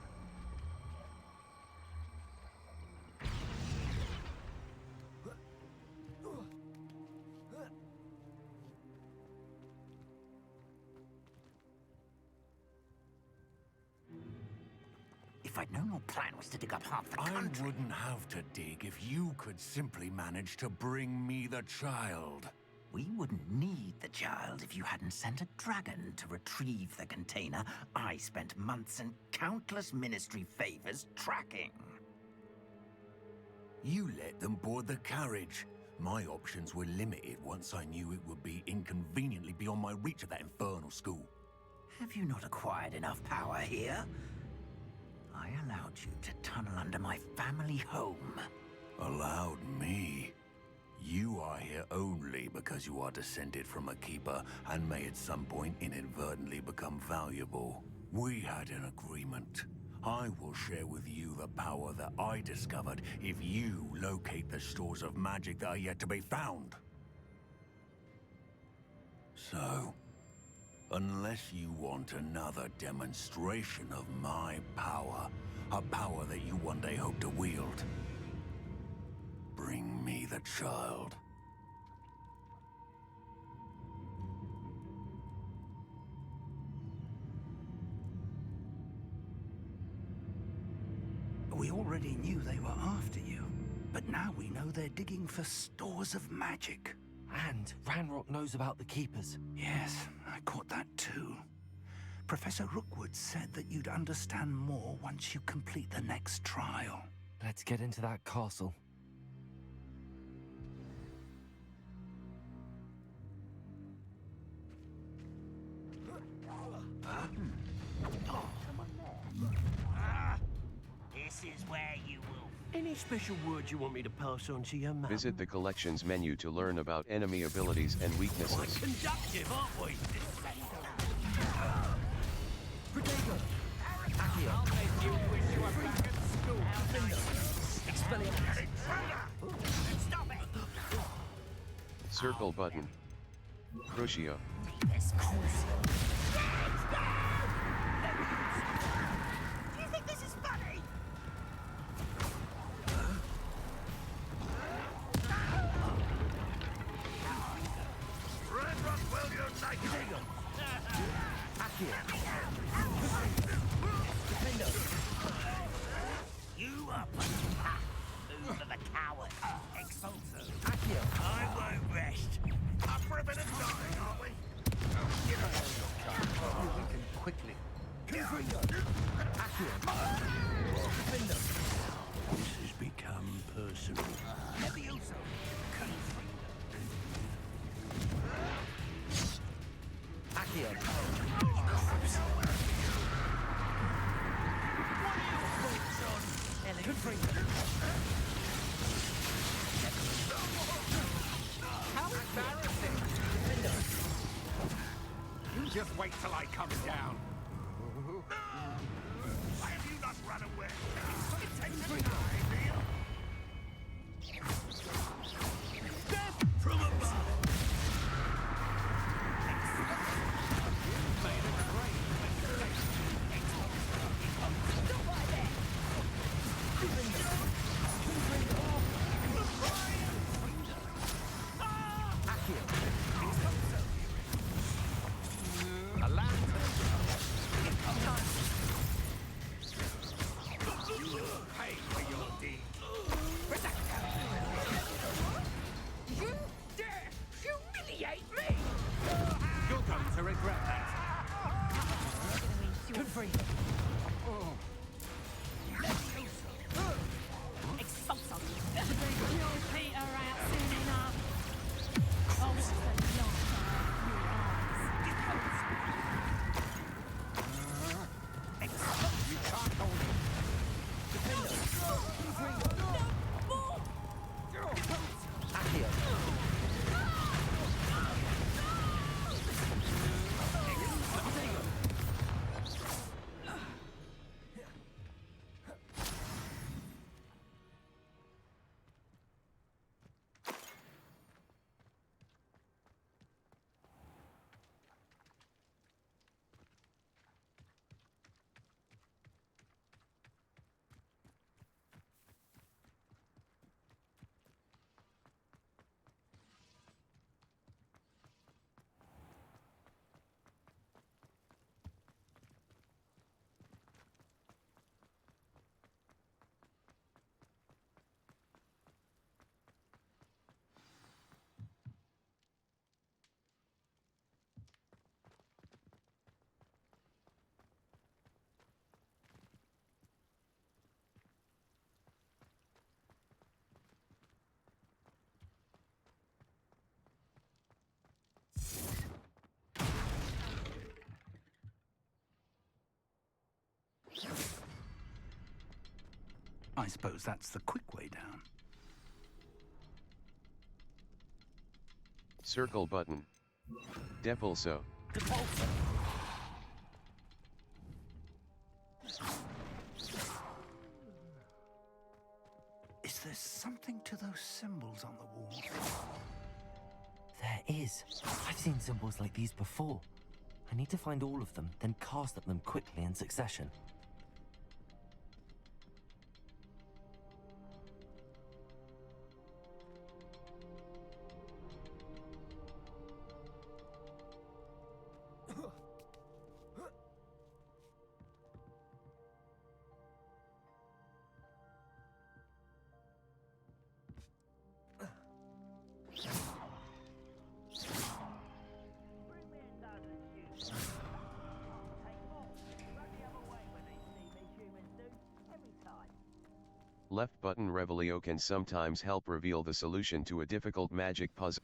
If I'd known your plan was to dig up half the country... I wouldn't have to dig if you could simply manage to bring me the child. We wouldn't need the child if you hadn't sent a dragon to retrieve the container I spent months and countless ministry favors tracking. You let them board the carriage. My options were limited once I knew it would be inconveniently beyond my reach at that infernal school. Have you not acquired enough power here? I allowed you to tunnel under my family home. Allowed me? You are here only because you are descended from a keeper and may at some point inadvertently become valuable. We had an agreement. I will share with you the power that I discovered if you locate the stores of magic that are yet to be found. So, unless you want another demonstration of my power, a power that you one day hope to wield, bring me the child. already knew they were after you. But now we know they're digging for stores of magic. And Ranrock knows about the Keepers. Yes, I caught that too. Professor Rookwood said that you'd understand more once you complete the next trial. Let's get into that castle. This is where you will. Any special words you want me to pass on to your mum? Visit the collections menu to learn about enemy abilities and weaknesses. Quite conductive, aren't we? Protego! I'll make you wish you were back at school. Expelliarmus! Stop it! Circle button. Crucio. This crucial. Do you think this is funny? Red Rockwell, you're taking it. You up? Move for the coward. Expulso. I won't rest. Up for a bit of dying, aren't we? We can quickly. This has become personal. Levioso. How embarrassing! You just wait till I come down. Why have you not run away? It takes some time, Neil. Death from above. Pay for your deed. You dare humiliate me! You're going to regret that. Expulso. You'll peter out soon enough. Oh, what's the last You can't hold it. I suppose that's the quick way down. Circle button. Depulso. Is there something to those symbols on the wall? There is. I've seen symbols like these before. I need to find all of them, then cast at them quickly in succession. Left button Revelio can sometimes help reveal the solution to a difficult magic puzzle.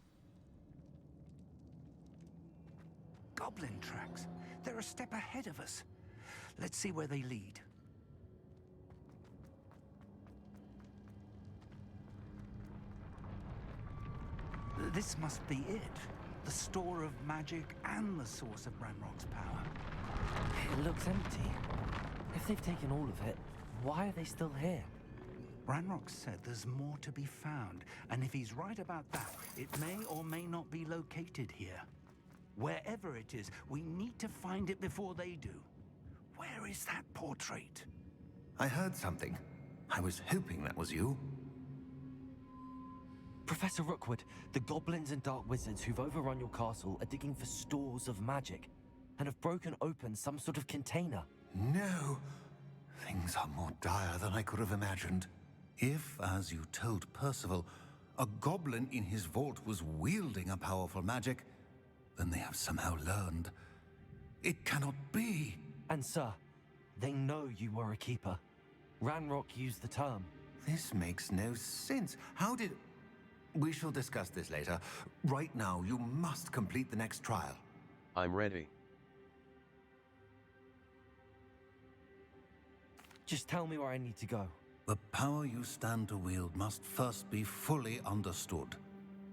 Goblin tracks. They're a step ahead of us. Let's see where they lead. This must be it. The store of magic and the source of Ranrock's power. It looks empty. If they've taken all of it, why are they still here? Ranrock said there's more to be found, and if he's right about that, it may or may not be located here. Wherever it is, we need to find it before they do. Where is that portrait? I heard something. I was hoping that was you. Professor Rookwood, the goblins and dark wizards who've overrun your castle are digging for stores of magic and have broken open some sort of container. No! Things are more dire than I could have imagined. If, as you told Percival, a goblin in his vault was wielding a powerful magic, then they have somehow learned. It cannot be! And sir, they know you were a keeper. Ranrock used the term. This makes no sense. How did... We shall discuss this later. Right now, you must complete the next trial. I'm ready. Just tell me where I need to go. The power you stand to wield must first be fully understood.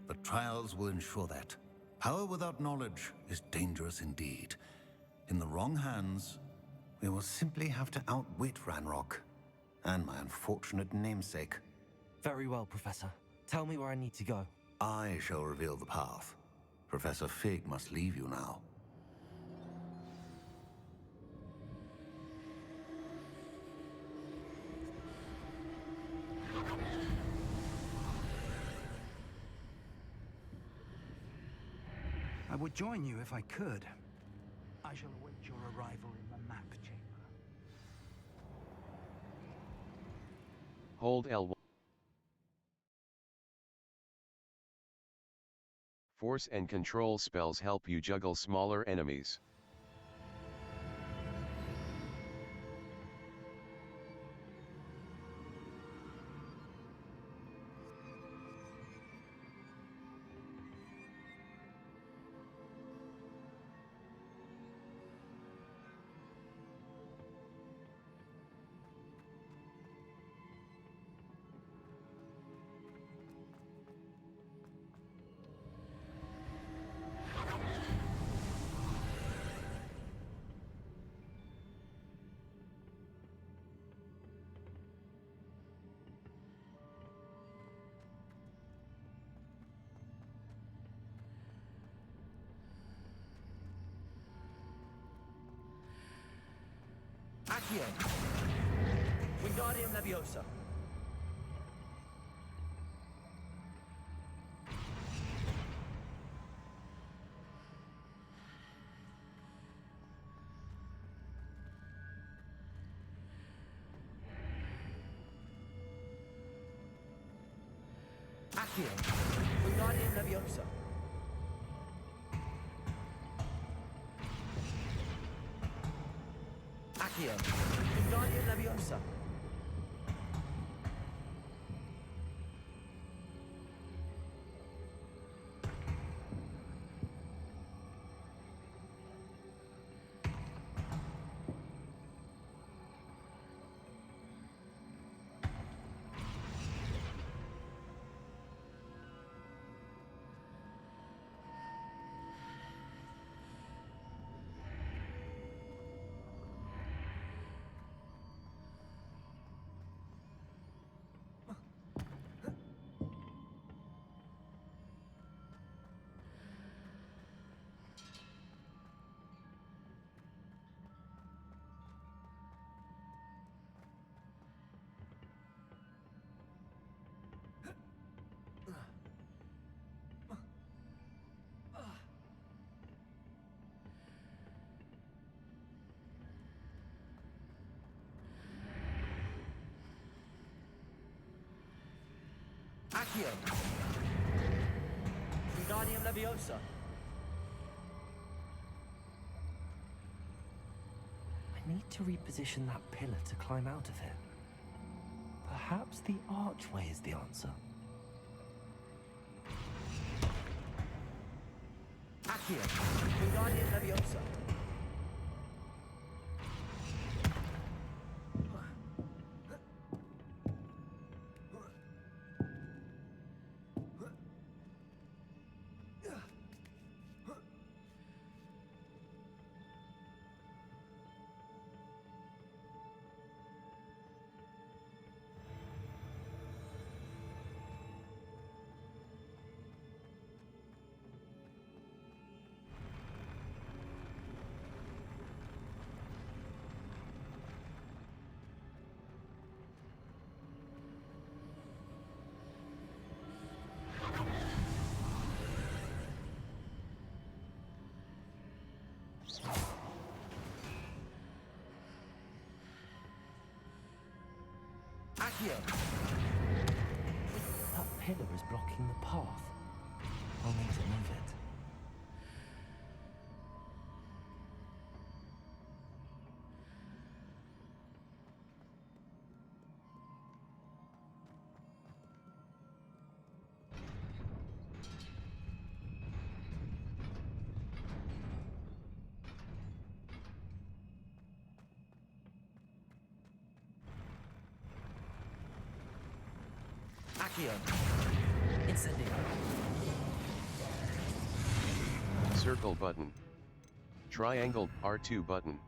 The trials will ensure that. Power without knowledge is dangerous indeed. In the wrong hands, we will simply have to outwit Ranrock and my unfortunate namesake. Very well, Professor. Tell me where I need to go. I shall reveal the path. Professor Fig must leave you now. I would join you if I could. I shall await your arrival in the map chamber. Hold L1. Force and control spells help you juggle smaller enemies. Accio! Wingardium Leviosa! Accio! Wingardium Leviosa! Accio! Wingardium Leviosa! Accio! Wingardium Leviosa! I need to reposition that pillar to climb out of it. Perhaps the archway is the answer. Accio, Wingardium Leviosa. Accio. That pillar is blocking the path. I'll need to move it. Accio. Incendio. Circle button. Triangle, R2 button.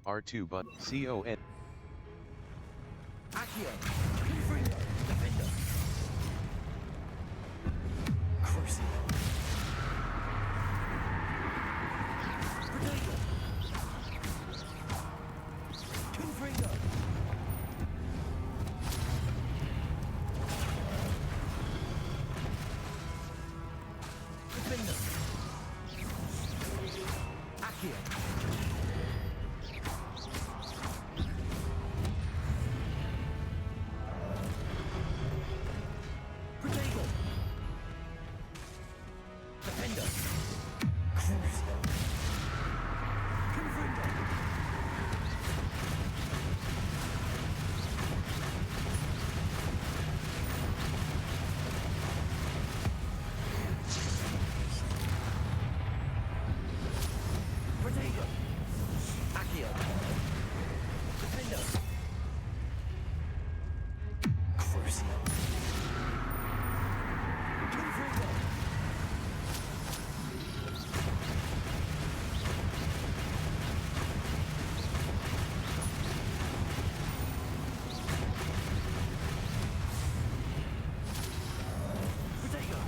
R2 button, CON. Accio. Confringo. Defender. Crucible. Protego. Confringo. Defender. Accio. Protego. Defender. Crucible. Confringo. Protego. Accio. Defender. Crucible. Confringo. Protego.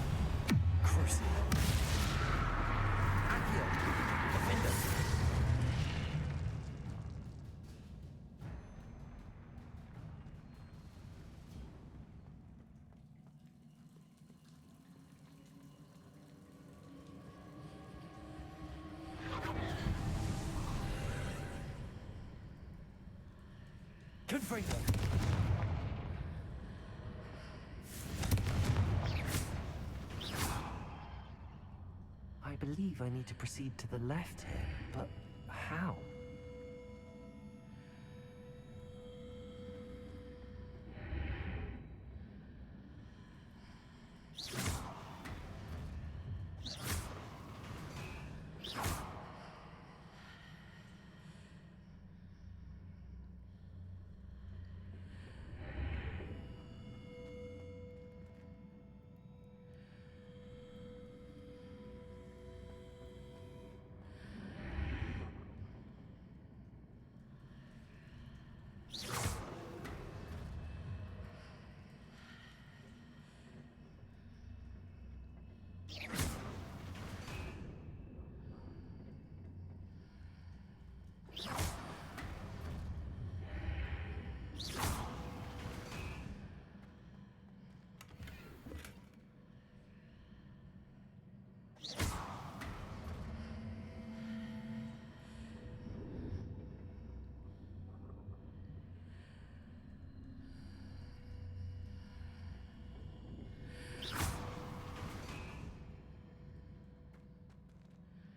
Crucible. Accio. Defender. Confringo. I believe I need to proceed to the left here, but how?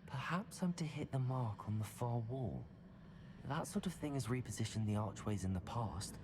Perhaps I'm to hit the mark on the far wall. That sort of thing has repositioned the archways in the past.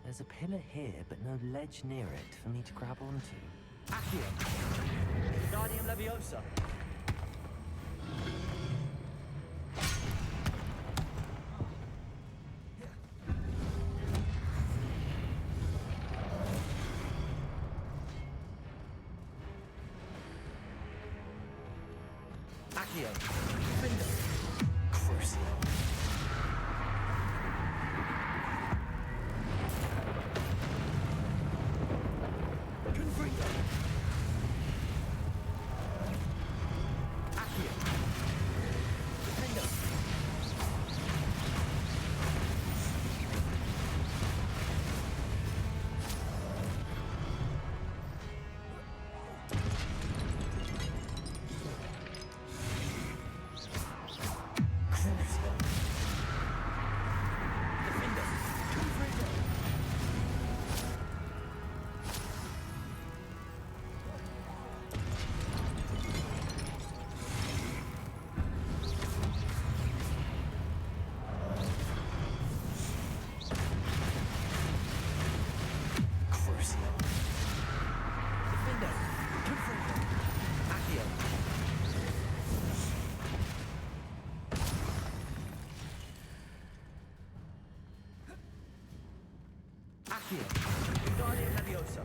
There's a pillar here, but no ledge near it for me to grab onto. Accio! Guardian Leviosa! Accio! Findo! Crucio! Confringo! Accio! Findo! Crucio! Defendo! Confringo! Crucio! Defendo! Confringo! Accio! Accio! Guardian Leviosa!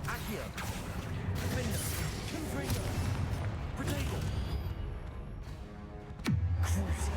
Accio! Defendo! Confringo! Protego! Crucio!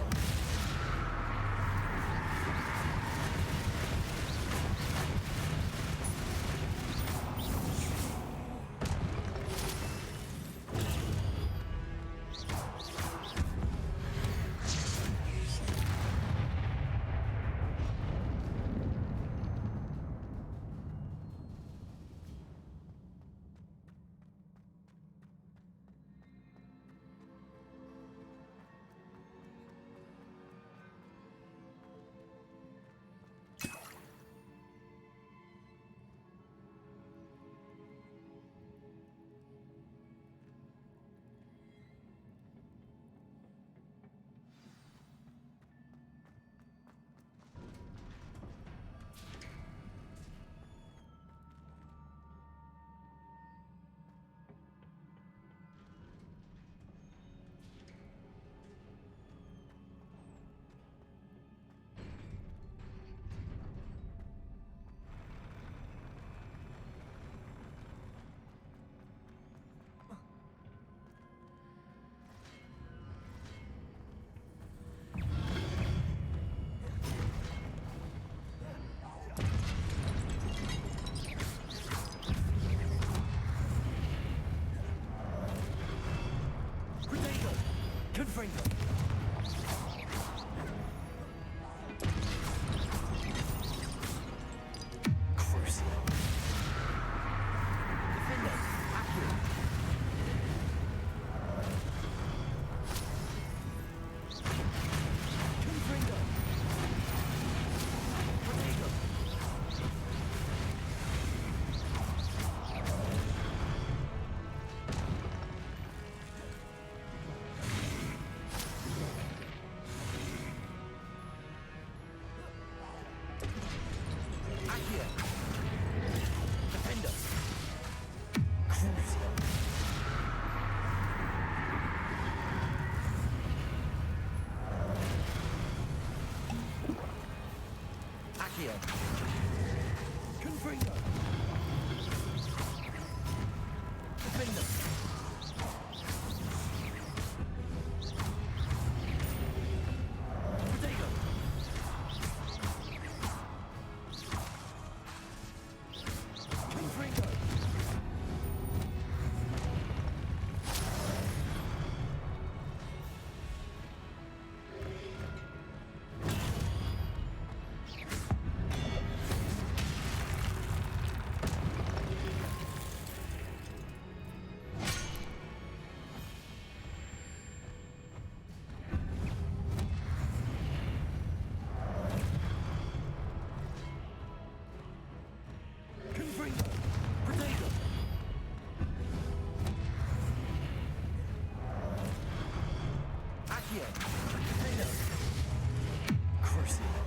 Confringo! Crucio! Defendo! Accio! Confringo! Accio. Confringo. Defender. Potato. Confringo. Confringo. Potato. Accio. Defender. Crucible.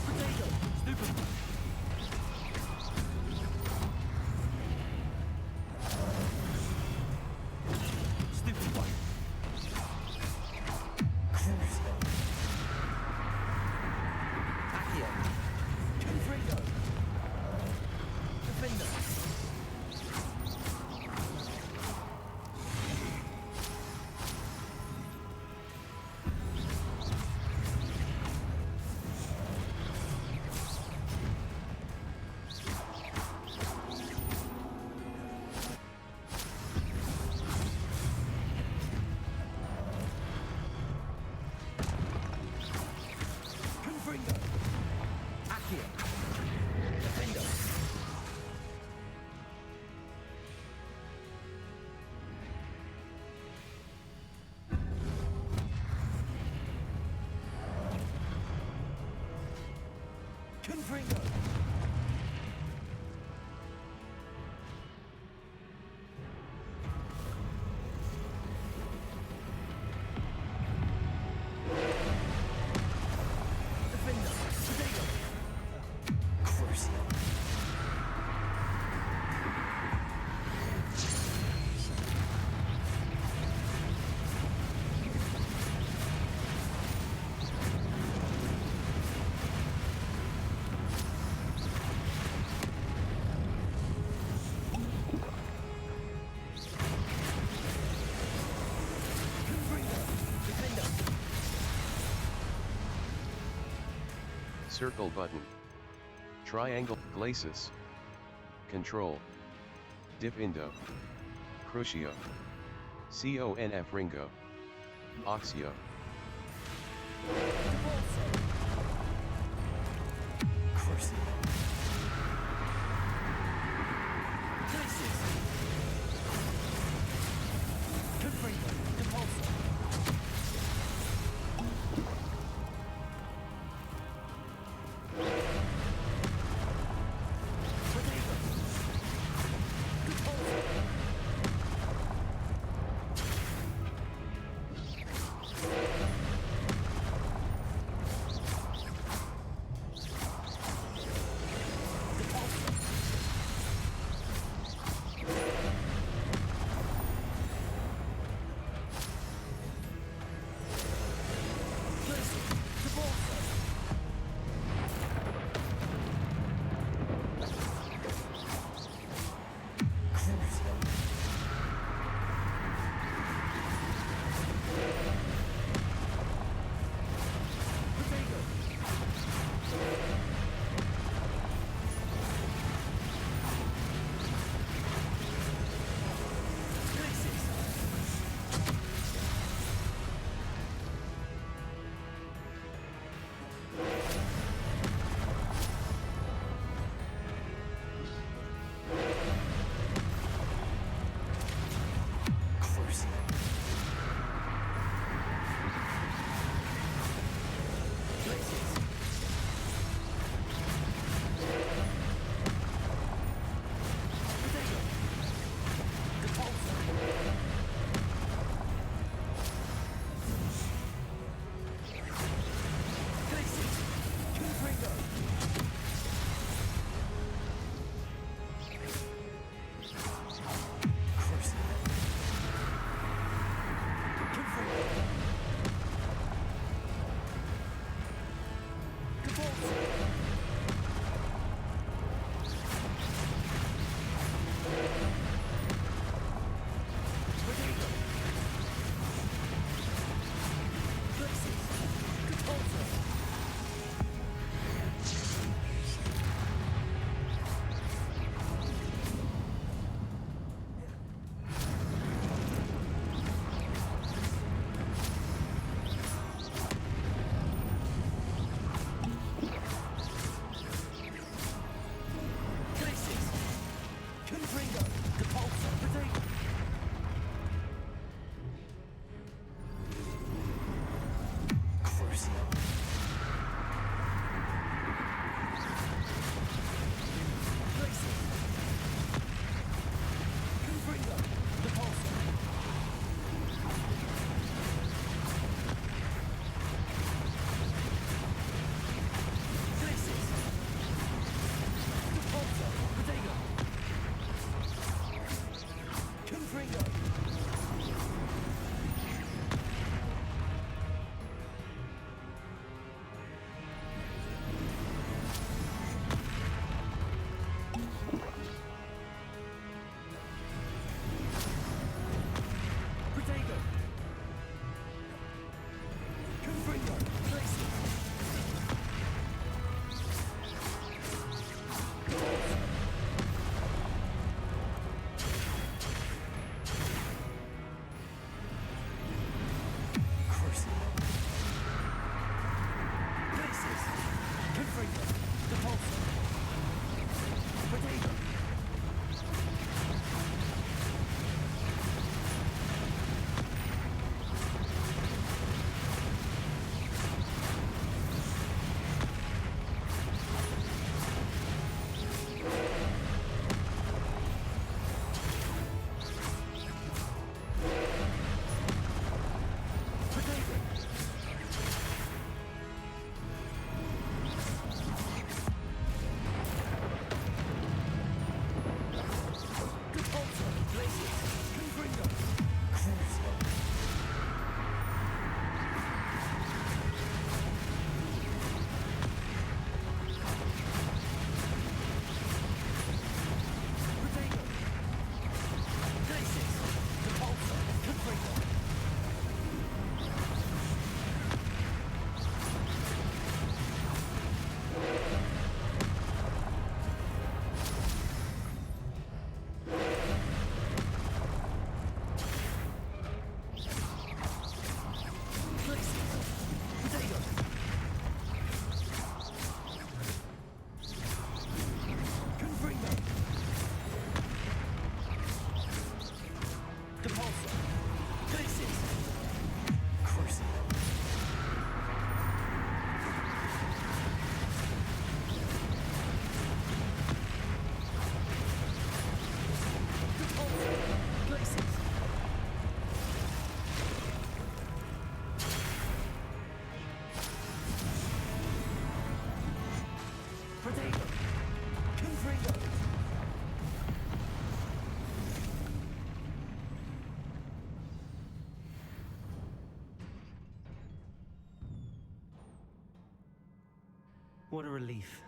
Potato. Stupid. Stupid one. Crucible. Accio. Confringo. Defender. Confringo. Accio. Defender. Confringo. Defender. Potato. Crucible. Confringo. Defender. Circle button. Triangle, glacis. Control. Dip indo. Crucio. Conf ringo. Oxio. Crucible. Glacis. Confringo. Depulso. Potato. Depulso. Confringo. Depulso. Protego. What a relief.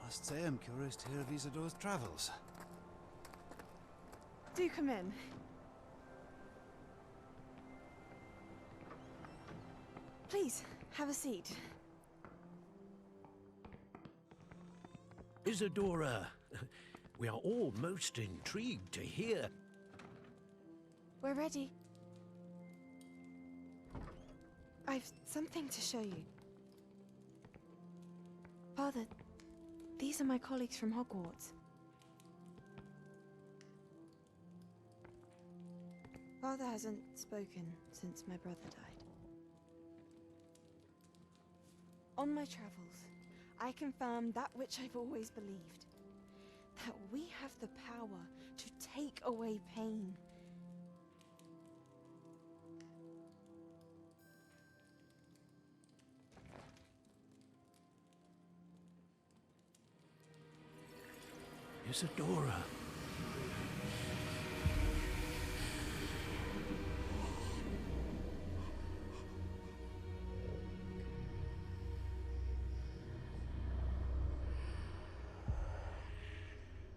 I must say I'm curious to hear of Isadore's travels. Do come in. Please, have a seat. Isadora, we are all most intrigued to hear. We're ready. I've something to show you. Father, these are my colleagues from Hogwarts. Father hasn't spoken since my brother died. On my travels, I confirmed that which I've always believed. That we have the power to take away pain. Isadora.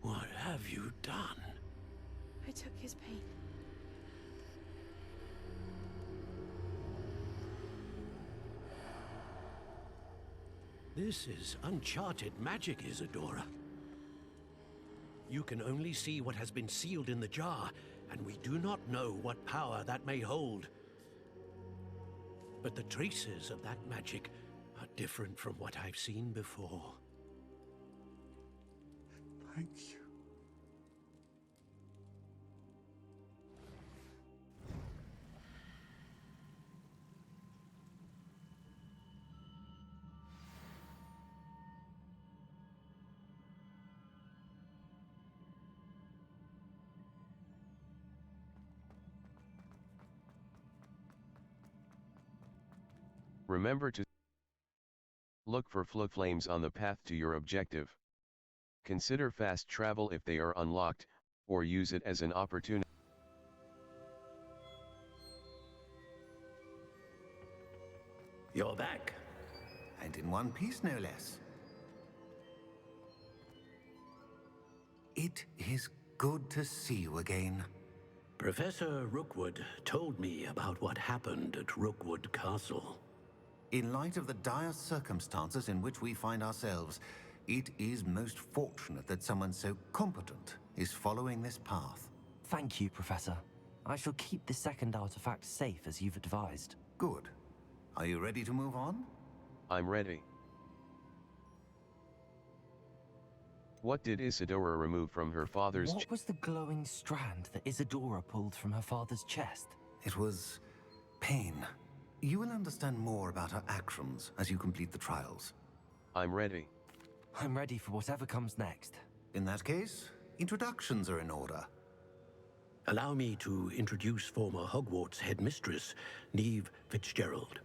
What have you done? I took his pain. This is uncharted magic, Isadora. You can only see what has been sealed in the jar, and we do not know what power that may hold. But the traces of that magic are different from what I've seen before. Thank you. Remember to look for flames on the path to your objective. Consider fast travel if they are unlocked, or use it as an opportunity. You're back. And in one piece, no less. It is good to see you again. Professor Rookwood told me about what happened at Rookwood Castle. In light of the dire circumstances in which we find ourselves, it is most fortunate that someone so competent is following this path. Thank you, Professor. I shall keep the second artifact safe as you've advised. Good. Are you ready to move on? I'm ready. What did Isadora remove from her father's What was the glowing strand that Isadora pulled from her father's chest? It was pain. You will understand more about her actions as you complete the trials. I'm ready. I'm ready for whatever comes next. In that case, introductions are in order. Allow me to introduce former Hogwarts headmistress, Neve Fitzgerald.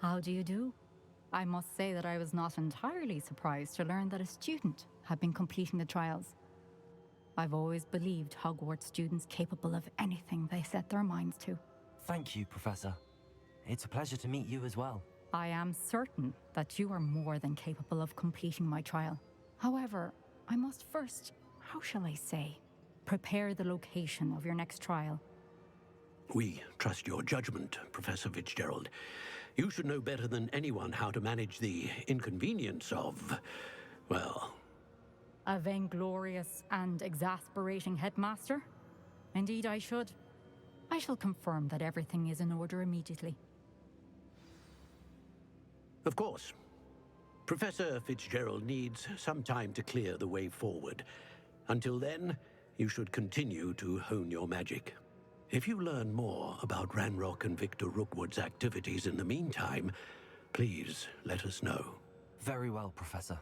How do you do? I must say that I was not entirely surprised to learn that a student had been completing the trials. I've always believed Hogwarts students capable of anything they set their minds to. Thank you, Professor. It's a pleasure to meet you as well. I am certain that you are more than capable of completing my trial. However, I must first, how shall I say, prepare the location of your next trial. We trust your judgment, Professor Fitzgerald. You should know better than anyone how to manage the inconvenience of, well... A vainglorious and exasperating headmaster? Indeed I should. I shall confirm that everything is in order immediately. Of course. Professor Fitzgerald needs some time to clear the way forward. Until then, you should continue to hone your magic. If you learn more about Ranrock and Victor Rookwood's activities in the meantime, please let us know. Very well, Professor.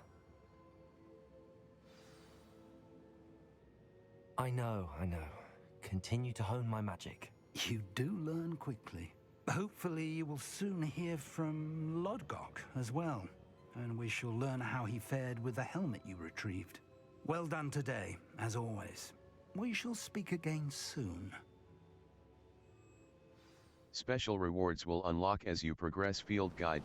I know. Continue to hone my magic. You do learn quickly. Hopefully you will soon hear from Lodgok as well, and we shall learn how he fared with the helmet you retrieved. Well done today, as always. We shall speak again soon. Special rewards will unlock as you progress. Field guide.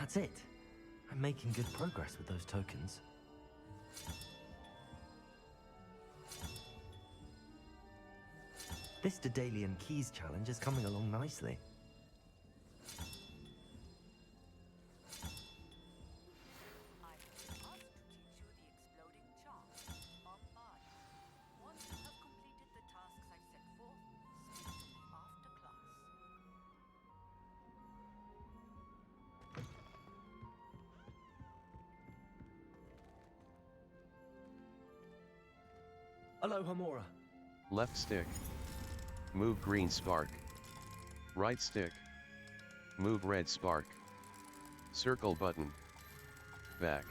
That's it. I'm making good progress with those tokens. This Daedalian Keys challenge is coming along nicely. Hello, Homora. Left stick. Move green spark. Right stick. Move red spark. Circle button. back.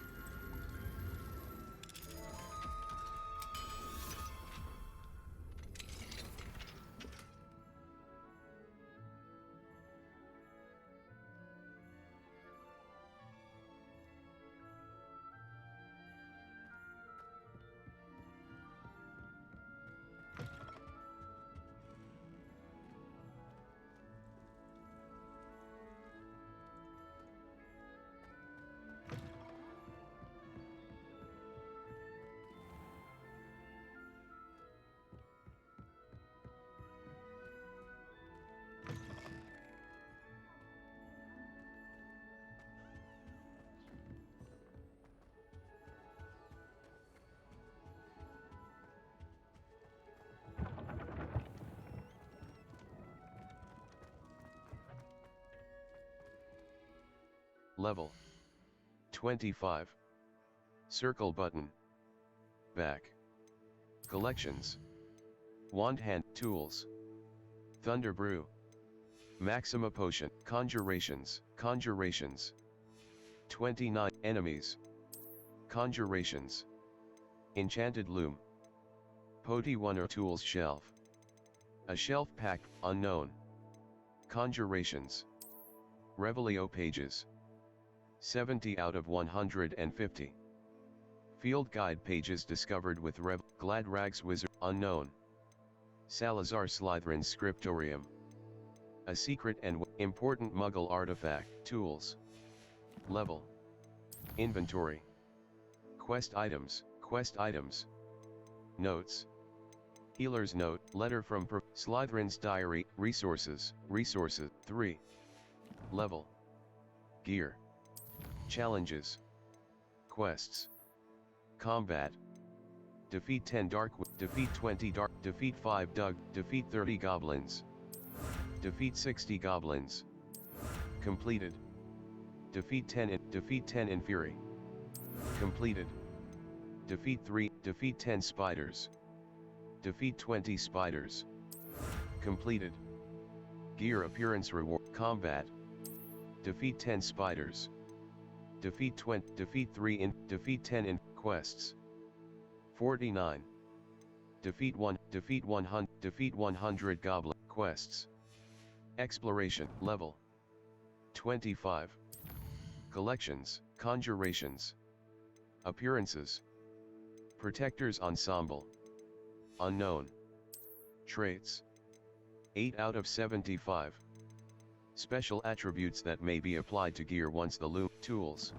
Level 25. Circle button. Back. Collections. Wand hand tools. Thunder brew. Maxima potion. Conjurations. Conjurations. 29 enemies. Conjurations. Enchanted loom. Poti 1 or tools shelf. A shelf pack unknown. Conjurations. Revelio pages. 70 out of 150. Field guide pages discovered with Glad Rags Wizard unknown. Salazar Slytherin's scriptorium. A secret and important Muggle artifact. Tools. Level. Inventory. Quest items. Quest items. Notes. Healer's note. Letter from Slytherin's diary. Resources. Resources. 3. Level. Gear. Challenges. Quests. Combat. Defeat 10 dark, defeat 20 dark, defeat 5 dug, defeat 30 goblins. Defeat 60 goblins. Completed. Defeat 10 in fury. Completed. Defeat 10 spiders. Defeat 20 spiders. Completed. Gear appearance reward. Combat. Defeat 10 spiders. Defeat 10 in quests. 49. Defeat 100 goblin quests. Exploration level 25. Collections, conjurations. Appearances. Protectors ensemble. Unknown. Traits. 8 out of 75. Special attributes that may be applied to gear once the loop. Tools.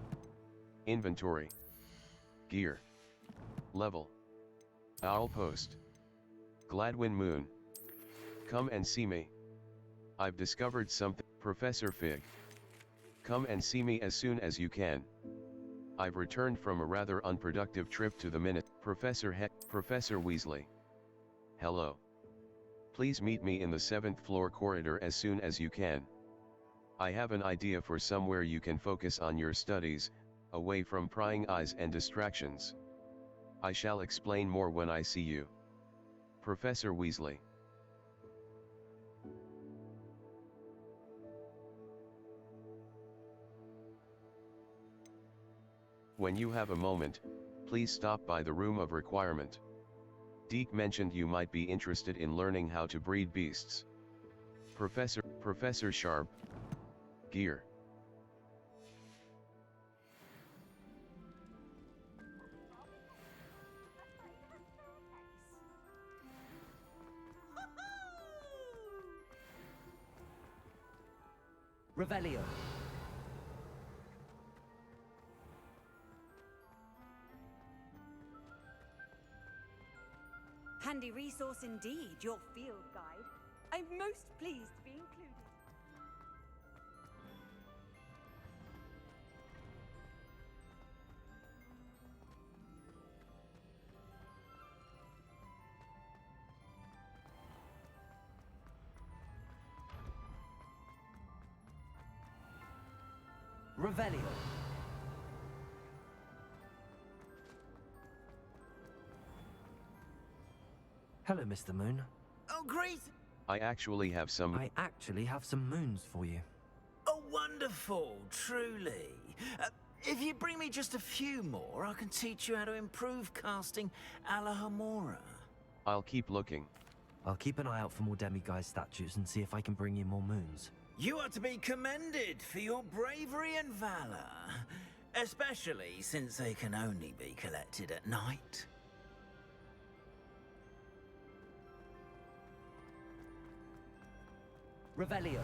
Inventory. Gear. Level. Owl Post. Gladwin Moon. Come and see me. I've discovered something. Professor Fig. Come and see me as soon as you can. I've returned from a rather unproductive trip to the minute. Professor Weasley. Hello. Please meet me in the 7th floor corridor as soon as you can. I have an idea for somewhere you can focus on your studies, away from prying eyes and distractions. I shall explain more when I see you. Professor Weasley. When you have a moment, please stop by the room of requirement. Deke mentioned you might be interested in learning how to breed beasts. Professor Sharp. Gear. Revelio. Handy resource indeed, your field guide. I'm most pleased to be included. Revelio. Hello, Mr. Moon. Oh, great! I actually have some moons for you. Oh, wonderful, truly. If you bring me just a few more, I can teach you how to improve casting a la Hamura. I'll keep looking. I'll keep an eye out for more demiguise statues and see if I can bring you more moons. You are to be commended for your bravery and valor, especially since they can only be collected at night. Revelio.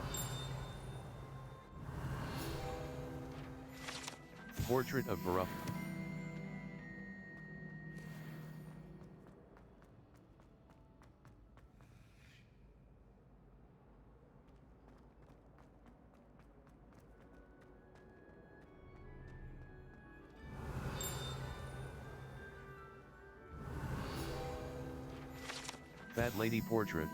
Portrait of Baruch. Fat lady portrait.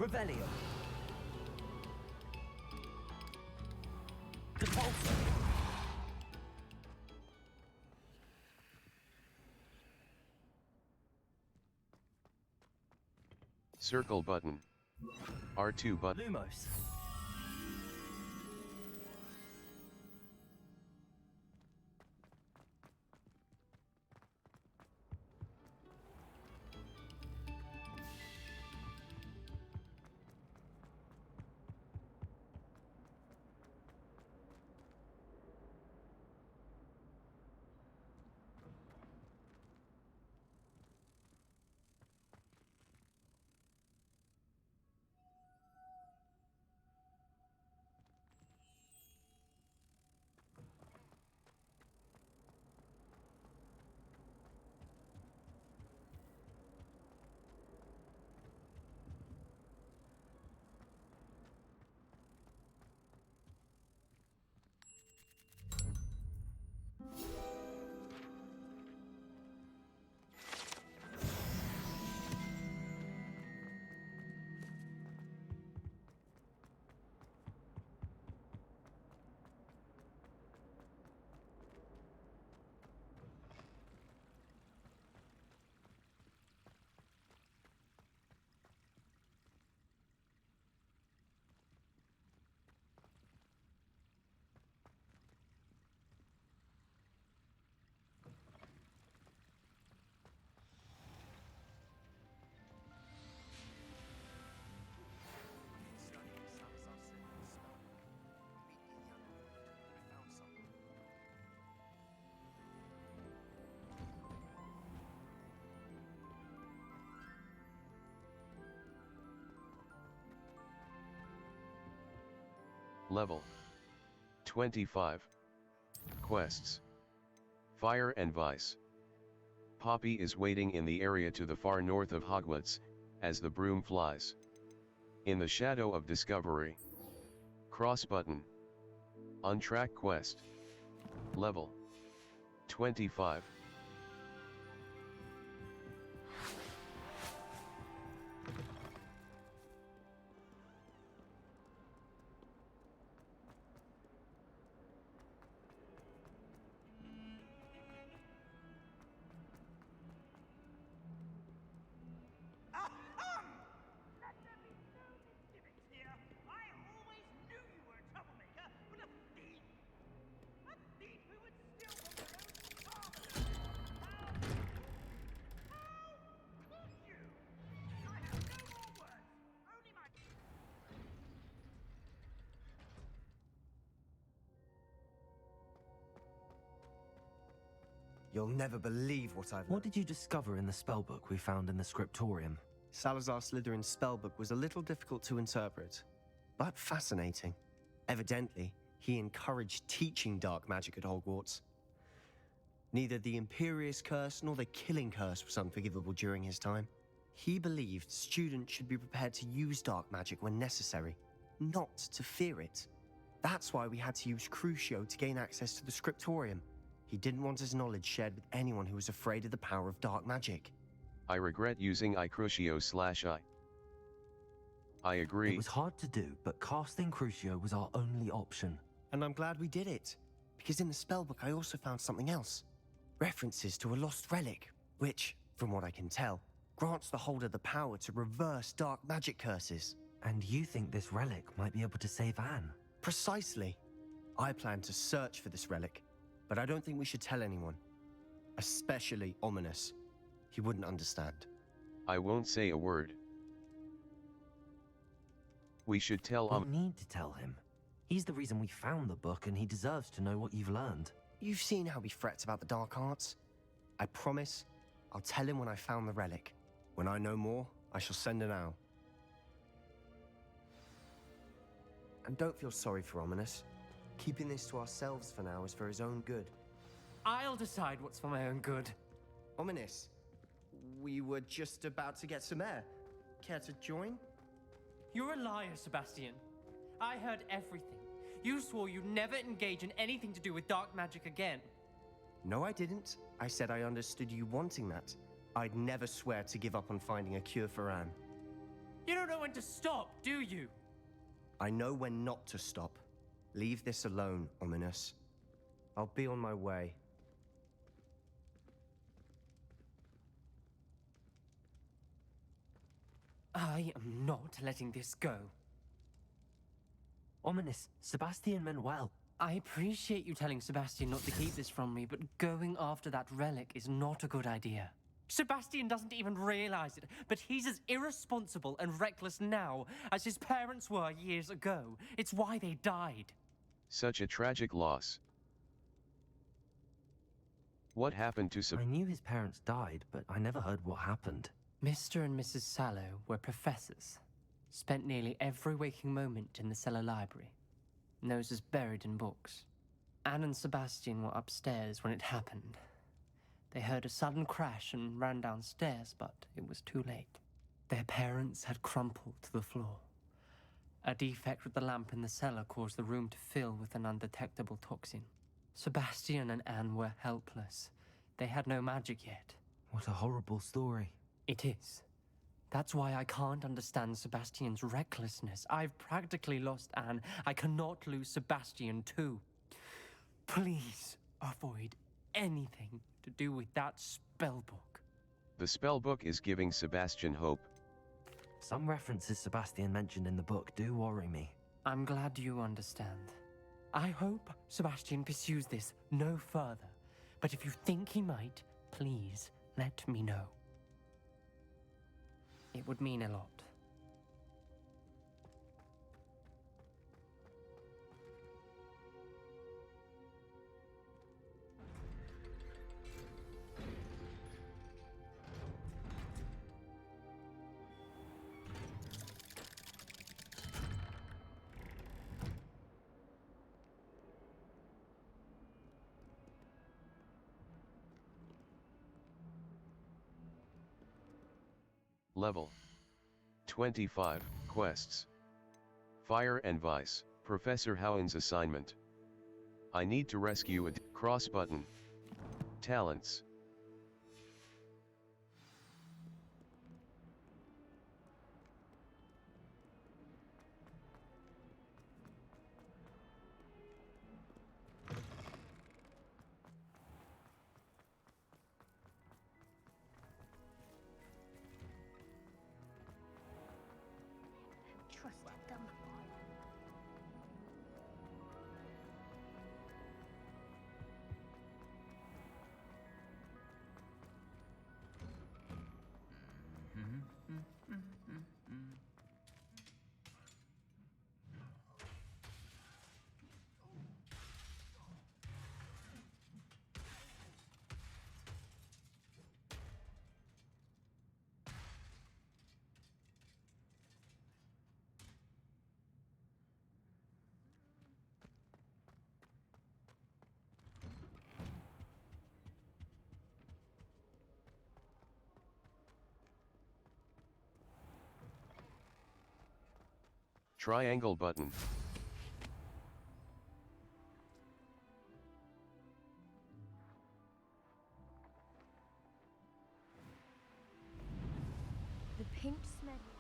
Revelio. Depulso. Circle button. R2 button. Lumos. Level 25. Quests. Fire and Vice. Poppy is waiting in the area to the far north of Hogwarts, as the broom flies. In the shadow of discovery. Cross button. Untrack quest. Level 25. You'll never believe what I've learned. What did you discover in the spellbook we found in the scriptorium? Salazar Slytherin's spellbook was a little difficult to interpret, but fascinating. Evidently, he encouraged teaching dark magic at Hogwarts. Neither the Imperious Curse nor the Killing Curse was unforgivable during his time. He believed students should be prepared to use dark magic when necessary, not to fear it. That's why we had to use Crucio to gain access to the scriptorium. He didn't want his knowledge shared with anyone who was afraid of the power of dark magic. I regret using Crucio/I. I agree. It was hard to do, but casting Crucio was our only option. And I'm glad we did it, because in the spellbook I also found something else. References to a lost relic, which, from what I can tell, grants the holder the power to reverse dark magic curses. And you think this relic might be able to save Anne? Precisely. I plan to search for this relic, but I don't think we should tell anyone. Especially Ominous. He wouldn't understand. I won't say a word. We should tell We need to tell him. He's the reason we found the book, and he deserves to know what you've learned. You've seen how he frets about the dark arts. I promise I'll tell him when I found the relic. When I know more, I shall send an owl. And don't feel sorry for Ominous. Keeping this to ourselves for now is for his own good. I'll decide what's for my own good. Ominous, we were just about to get some air. Care to join? You're a liar, Sebastian. I heard everything. You swore you'd never engage in anything to do with dark magic again. No, I didn't. I said I understood you wanting that. I'd never swear to give up on finding a cure for Anne. You don't know when to stop, do you? I know when not to stop. Leave this alone, Ominous. I'll be on my way. I am not letting this go. Ominous, Sebastian meant well. I appreciate you telling Sebastian not to keep this from me, but going after that relic is not a good idea. Sebastian doesn't even realize it, but he's as irresponsible and reckless now as his parents were years ago. It's why they died. Such a tragic loss. What happened to I knew his parents died, but I never heard what happened. Mr. and Mrs. Sallow were professors. Spent nearly every waking moment in the cellar library. Noses buried in books. Anne and Sebastian were upstairs when it happened. They heard a sudden crash and ran downstairs, but it was too late. Their parents had crumpled to the floor. A defect with the lamp in the cellar caused the room to fill with an undetectable toxin. Sebastian and Anne were helpless. They had no magic yet. What a horrible story. It is. That's why I can't understand Sebastian's recklessness. I've practically lost Anne. I cannot lose Sebastian too. Please avoid anything to do with that spellbook. The spellbook is giving Sebastian hope. Some references Sebastian mentioned in the book do worry me. I'm glad you understand. I hope Sebastian pursues this no further. But if you think he might, please let me know. It would mean a lot. Level 25 Quests. Fire and Vice, Professor Howen's assignment. I need to rescue a cross button. Talents. Trusted them. Triangle button. don't smell you.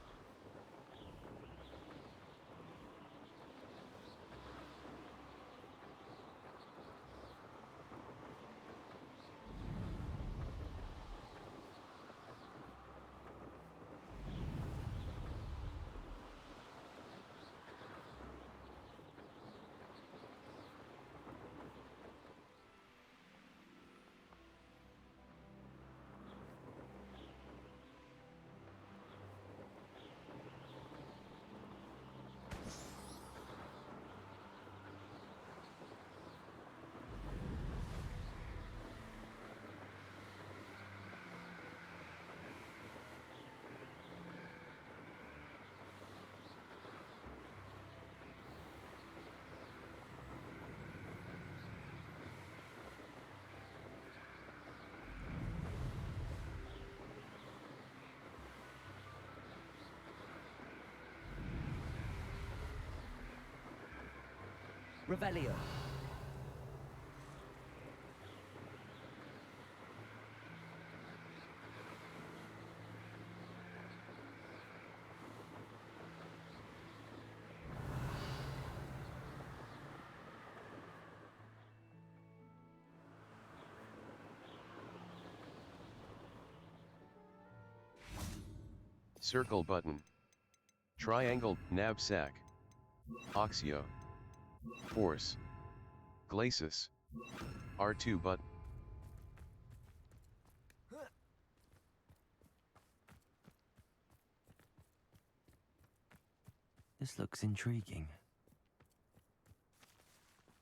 Revelio. Circle button. Triangle, knapsack. Oxio. Force. Glacis. R2 button. This looks intriguing.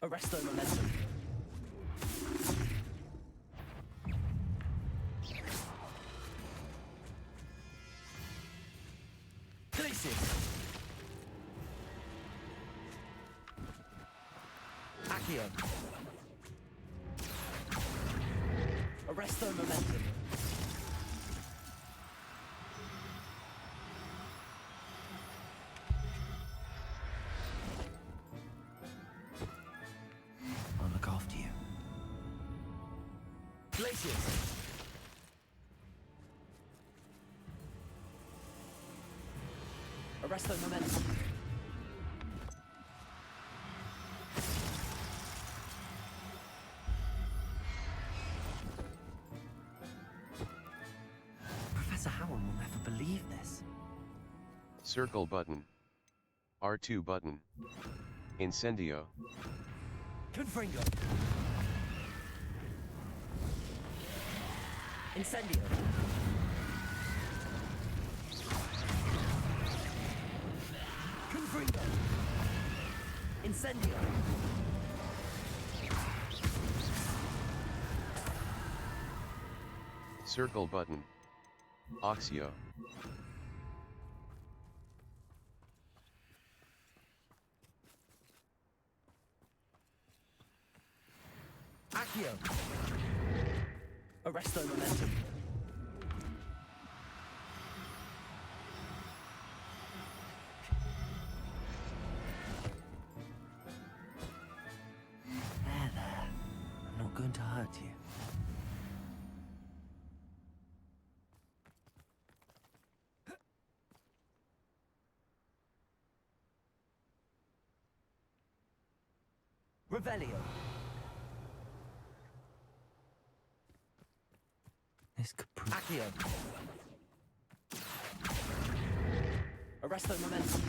Arresto momentum. Glacis. Accio. Arresto momentum. I'll look after you. Glacius. Arresto momentum. Professor Howell will never believe this. Circle button. R2 button. Incendio. Confringo. Incendio. Confringo. Incendio. Circle button. Oxio. Accio. Arresto momentum. There. I'm not going to hurt you. Revelio. This could prove... Accio. Arresto momentum.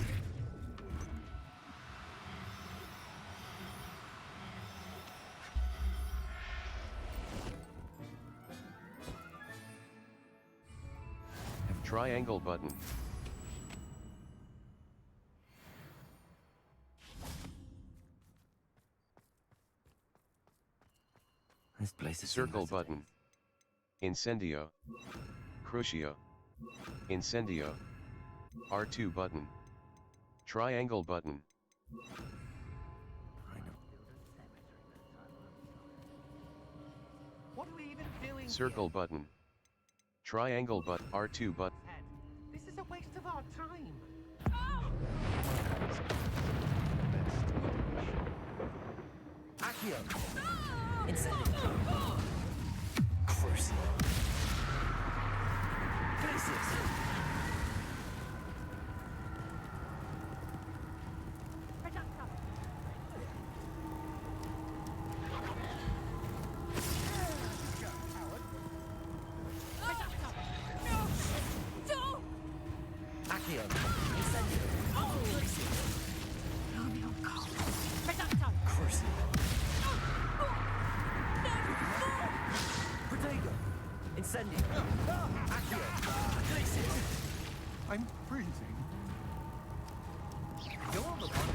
Triangle button. This place is Circle button. Incendio. Crucio. Incendio. R2 button. Triangle button. What are we even doing Circle here? button. Triangle button. R2 button. This is a waste of our time. Accio. Incendio. Crucio. Glacius. Accio. Incendio. Glacier. Reducto. Crucible. Protego. Incendio. Accio. Glacier. I'm freezing. Go on, Lupin.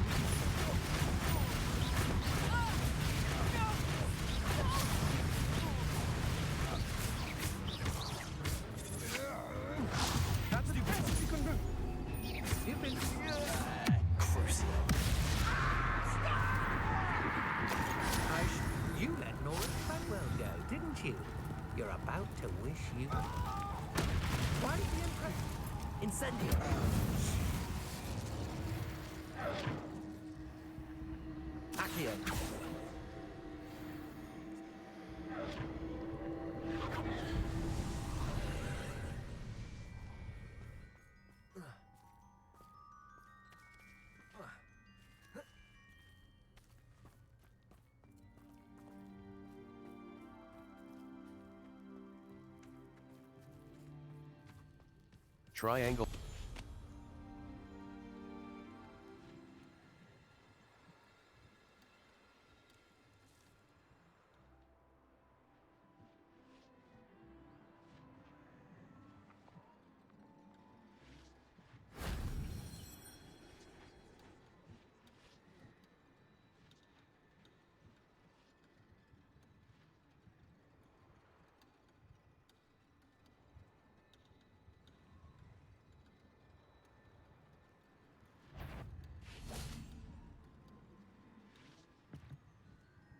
That's the best you can do. You've been Crucible. You let Nora Treadwell go, didn't you? You're about to wish you... Quite the impression. Incendio. Accio. Triangle.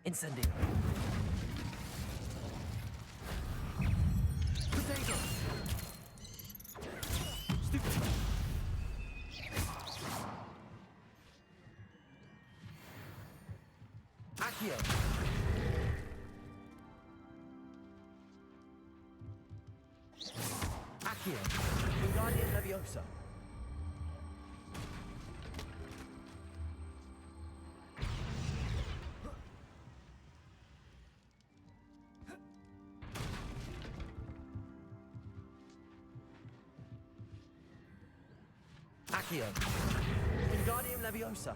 Incendio. Protego. Stupid. Accio. Accio. Wingardium Leviosa. Accio. Wingardium Leviosa.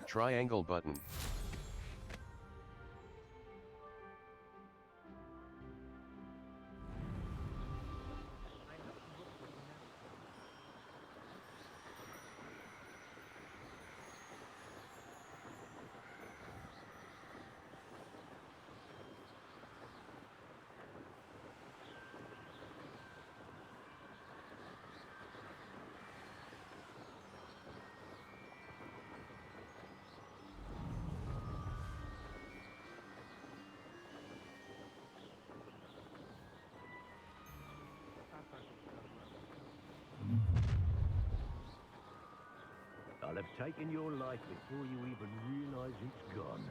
Triangle button. I'll have taken your life before you even realize it's gone.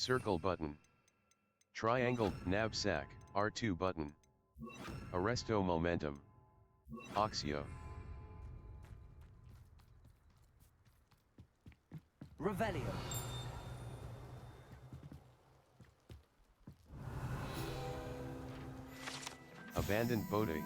Circle button. Triangle, knapsack, R2 button. Arresto momentum. Oxio. Revelio. Abandoned boating.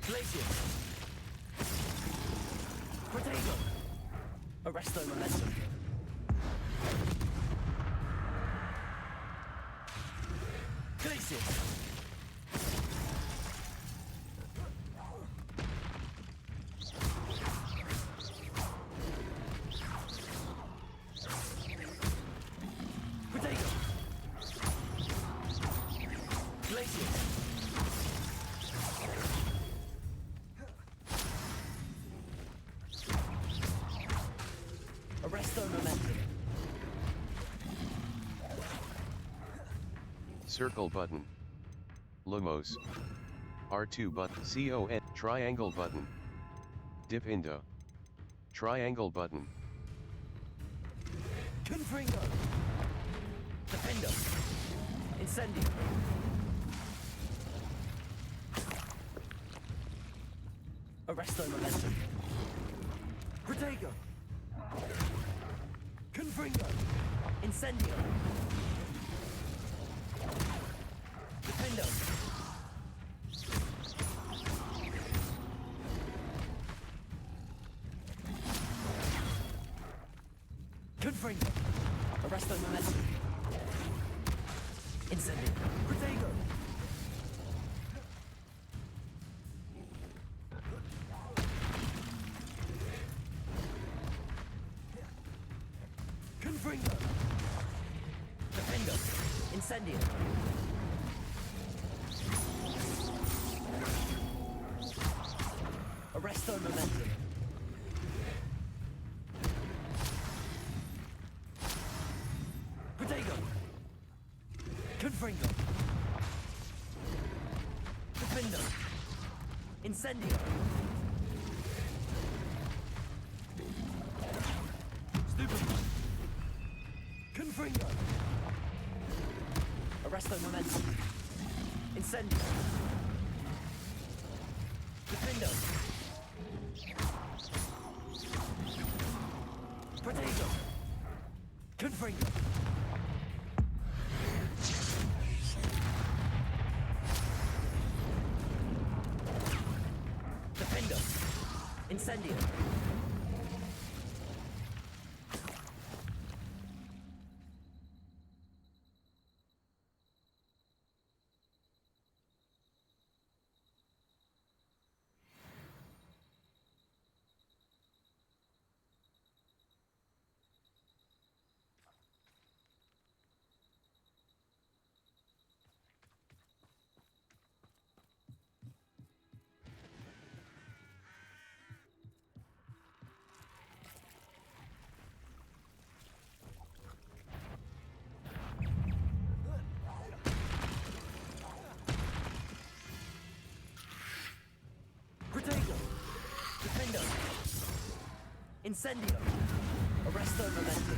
Glacier. Protego. Arresto momentum. Glacier. Protego. Glacier. Arresto momentum. Circle button. Lumos. R2 button. CON. Triangle button. Dip Indo. Triangle button. Confringo. Defendo. Incendio. Arresto momentum. Protego. Confringo. Incendio. Defendo. Confringo. Arresto momentum. Incendio. Protego. Confringo. Defendo. Incendio. Arresto momentum. Protego. Confringo. Defendo. Incendio. Stupid. Confringo. Arresto momentum. Incendio. Defendo. Protego. Confringo. Defendo. Incendio. Protego. Defendo. Incendio. Arresto momentum.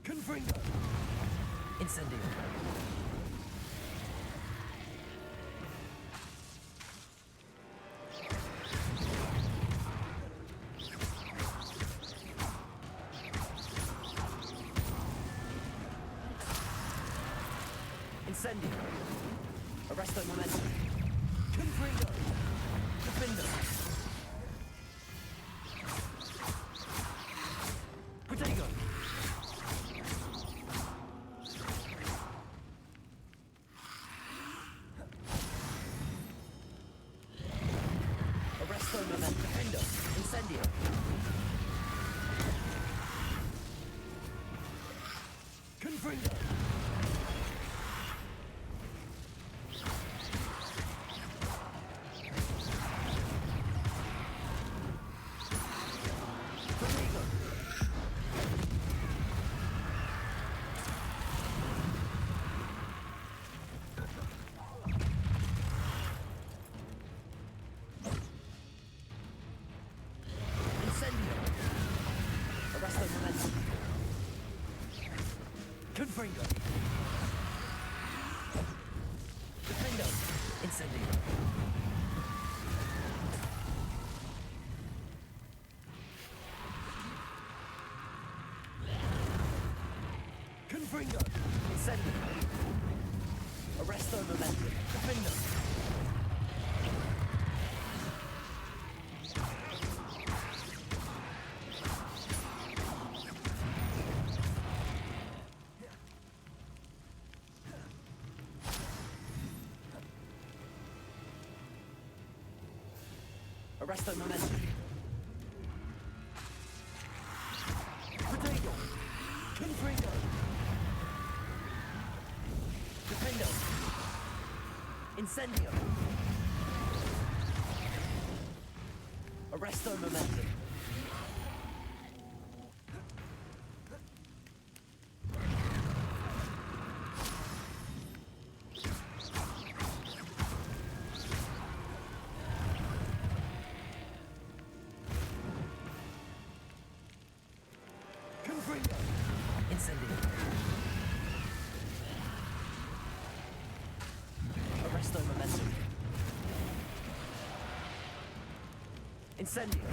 Confringo. Incendio. Incendio. Arresto momentum. Confringo. Defendo. Protego. Confringo. Defendo. Incendio. Confringo. Incendio. Arresto momentum. Defendo. Arresto momentum. Protego. Confringo. Defendo. Incendio. Arresto momentum. Confringo. Incendio. Arresto momentum. Incendio.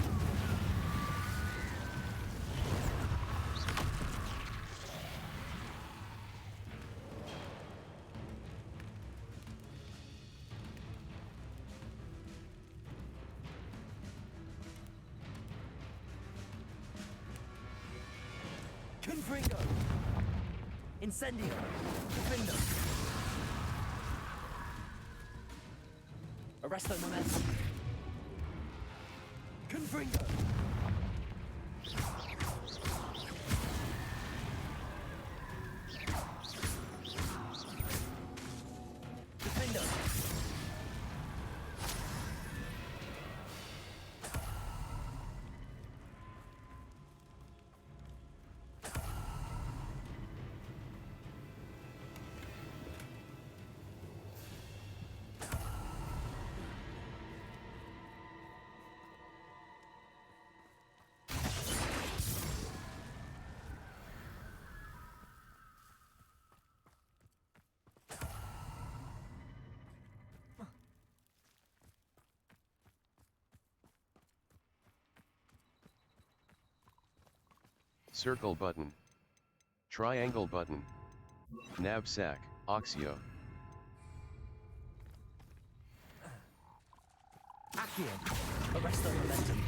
Confringo. Incendio. Defendo. Arresto momentum. Confringo. Defendo. Circle button. Triangle button. Knapsack, Oxio. Accio. Arresto momentum.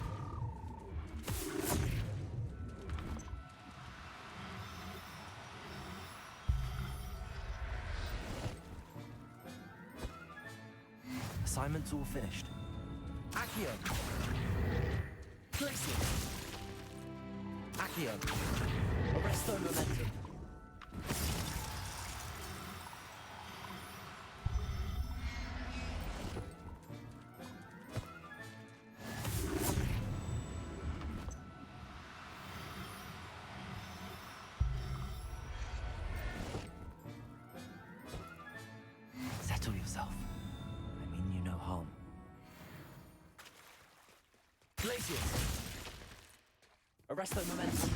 Assignment's all finished. Accio. Glacier. Accio. Arresto momentum. Settle yourself. I mean you no harm. Glacier. Arresto momentum.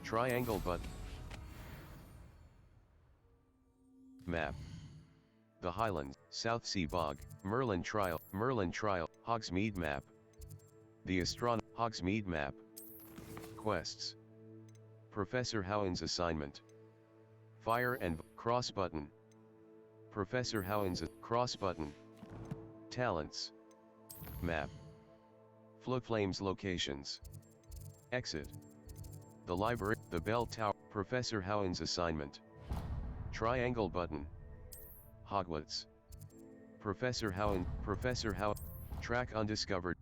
Triangle button. Map. The Highlands, South Sea Bog, Merlin Trial, Hogsmeade Map. The Hogsmeade Map. Quests. Professor Howin's assignment. Fire and cross button. Professor Howin's cross button. Talents. Map. Flames locations. Exit. The library, the bell tower, Professor Howin's assignment. Triangle button. Hogwarts. Professor Howin, track undiscovered.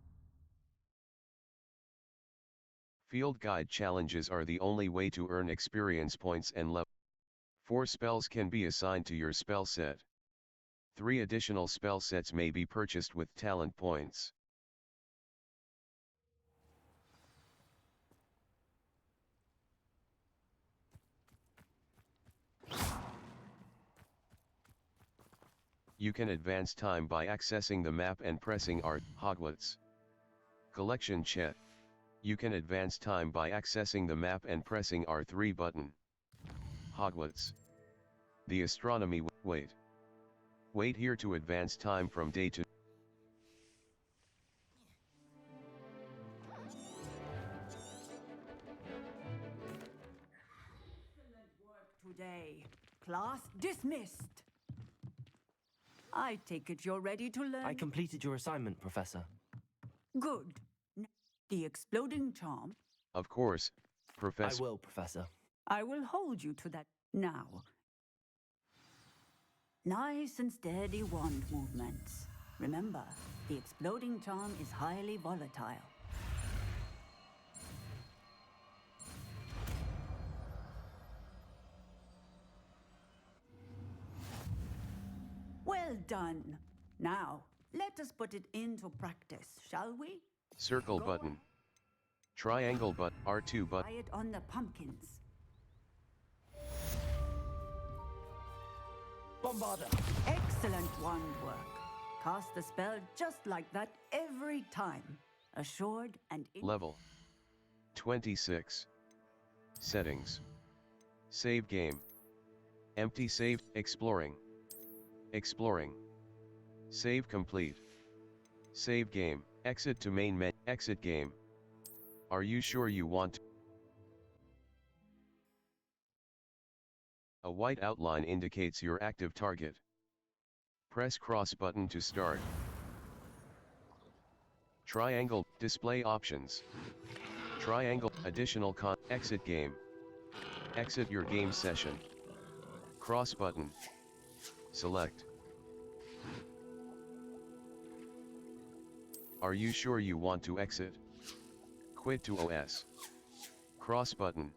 Field guide challenges are the only way to earn experience points and level. 4 spells can be assigned to your spell set. 3 additional spell sets may be purchased with talent points. You can advance time by accessing the map and pressing R. Hogwarts. Collection chat. You can advance time by accessing the map and pressing R3 button. Hogwarts. The astronomy. Wait. Wait here to advance time from day to. Today, class dismissed. I take it you're ready to learn. I completed your assignment, Professor. Good. The exploding charm. Of course, Professor. I will, Professor. I will hold you to that now. Nice and steady wand movements. Remember, the exploding charm is highly volatile. Well done. Now, let us put it into practice, shall we? Circle button. Triangle button. R2 button. Try it on the pumpkins. Bombarda. Excellent wand work. Cast the spell just like that every time. Assured and... Level 26. Settings. Save game. Empty save. Exploring. Exploring. Save complete. Save game. Exit to main menu. Exit game. Are you sure you want to? A white outline indicates your active target. Press cross button to start. Triangle. Display options. Triangle. Additional exit game. Exit your game session. Cross button. Select. Are you sure you want to exit? Quit to OS. Cross button.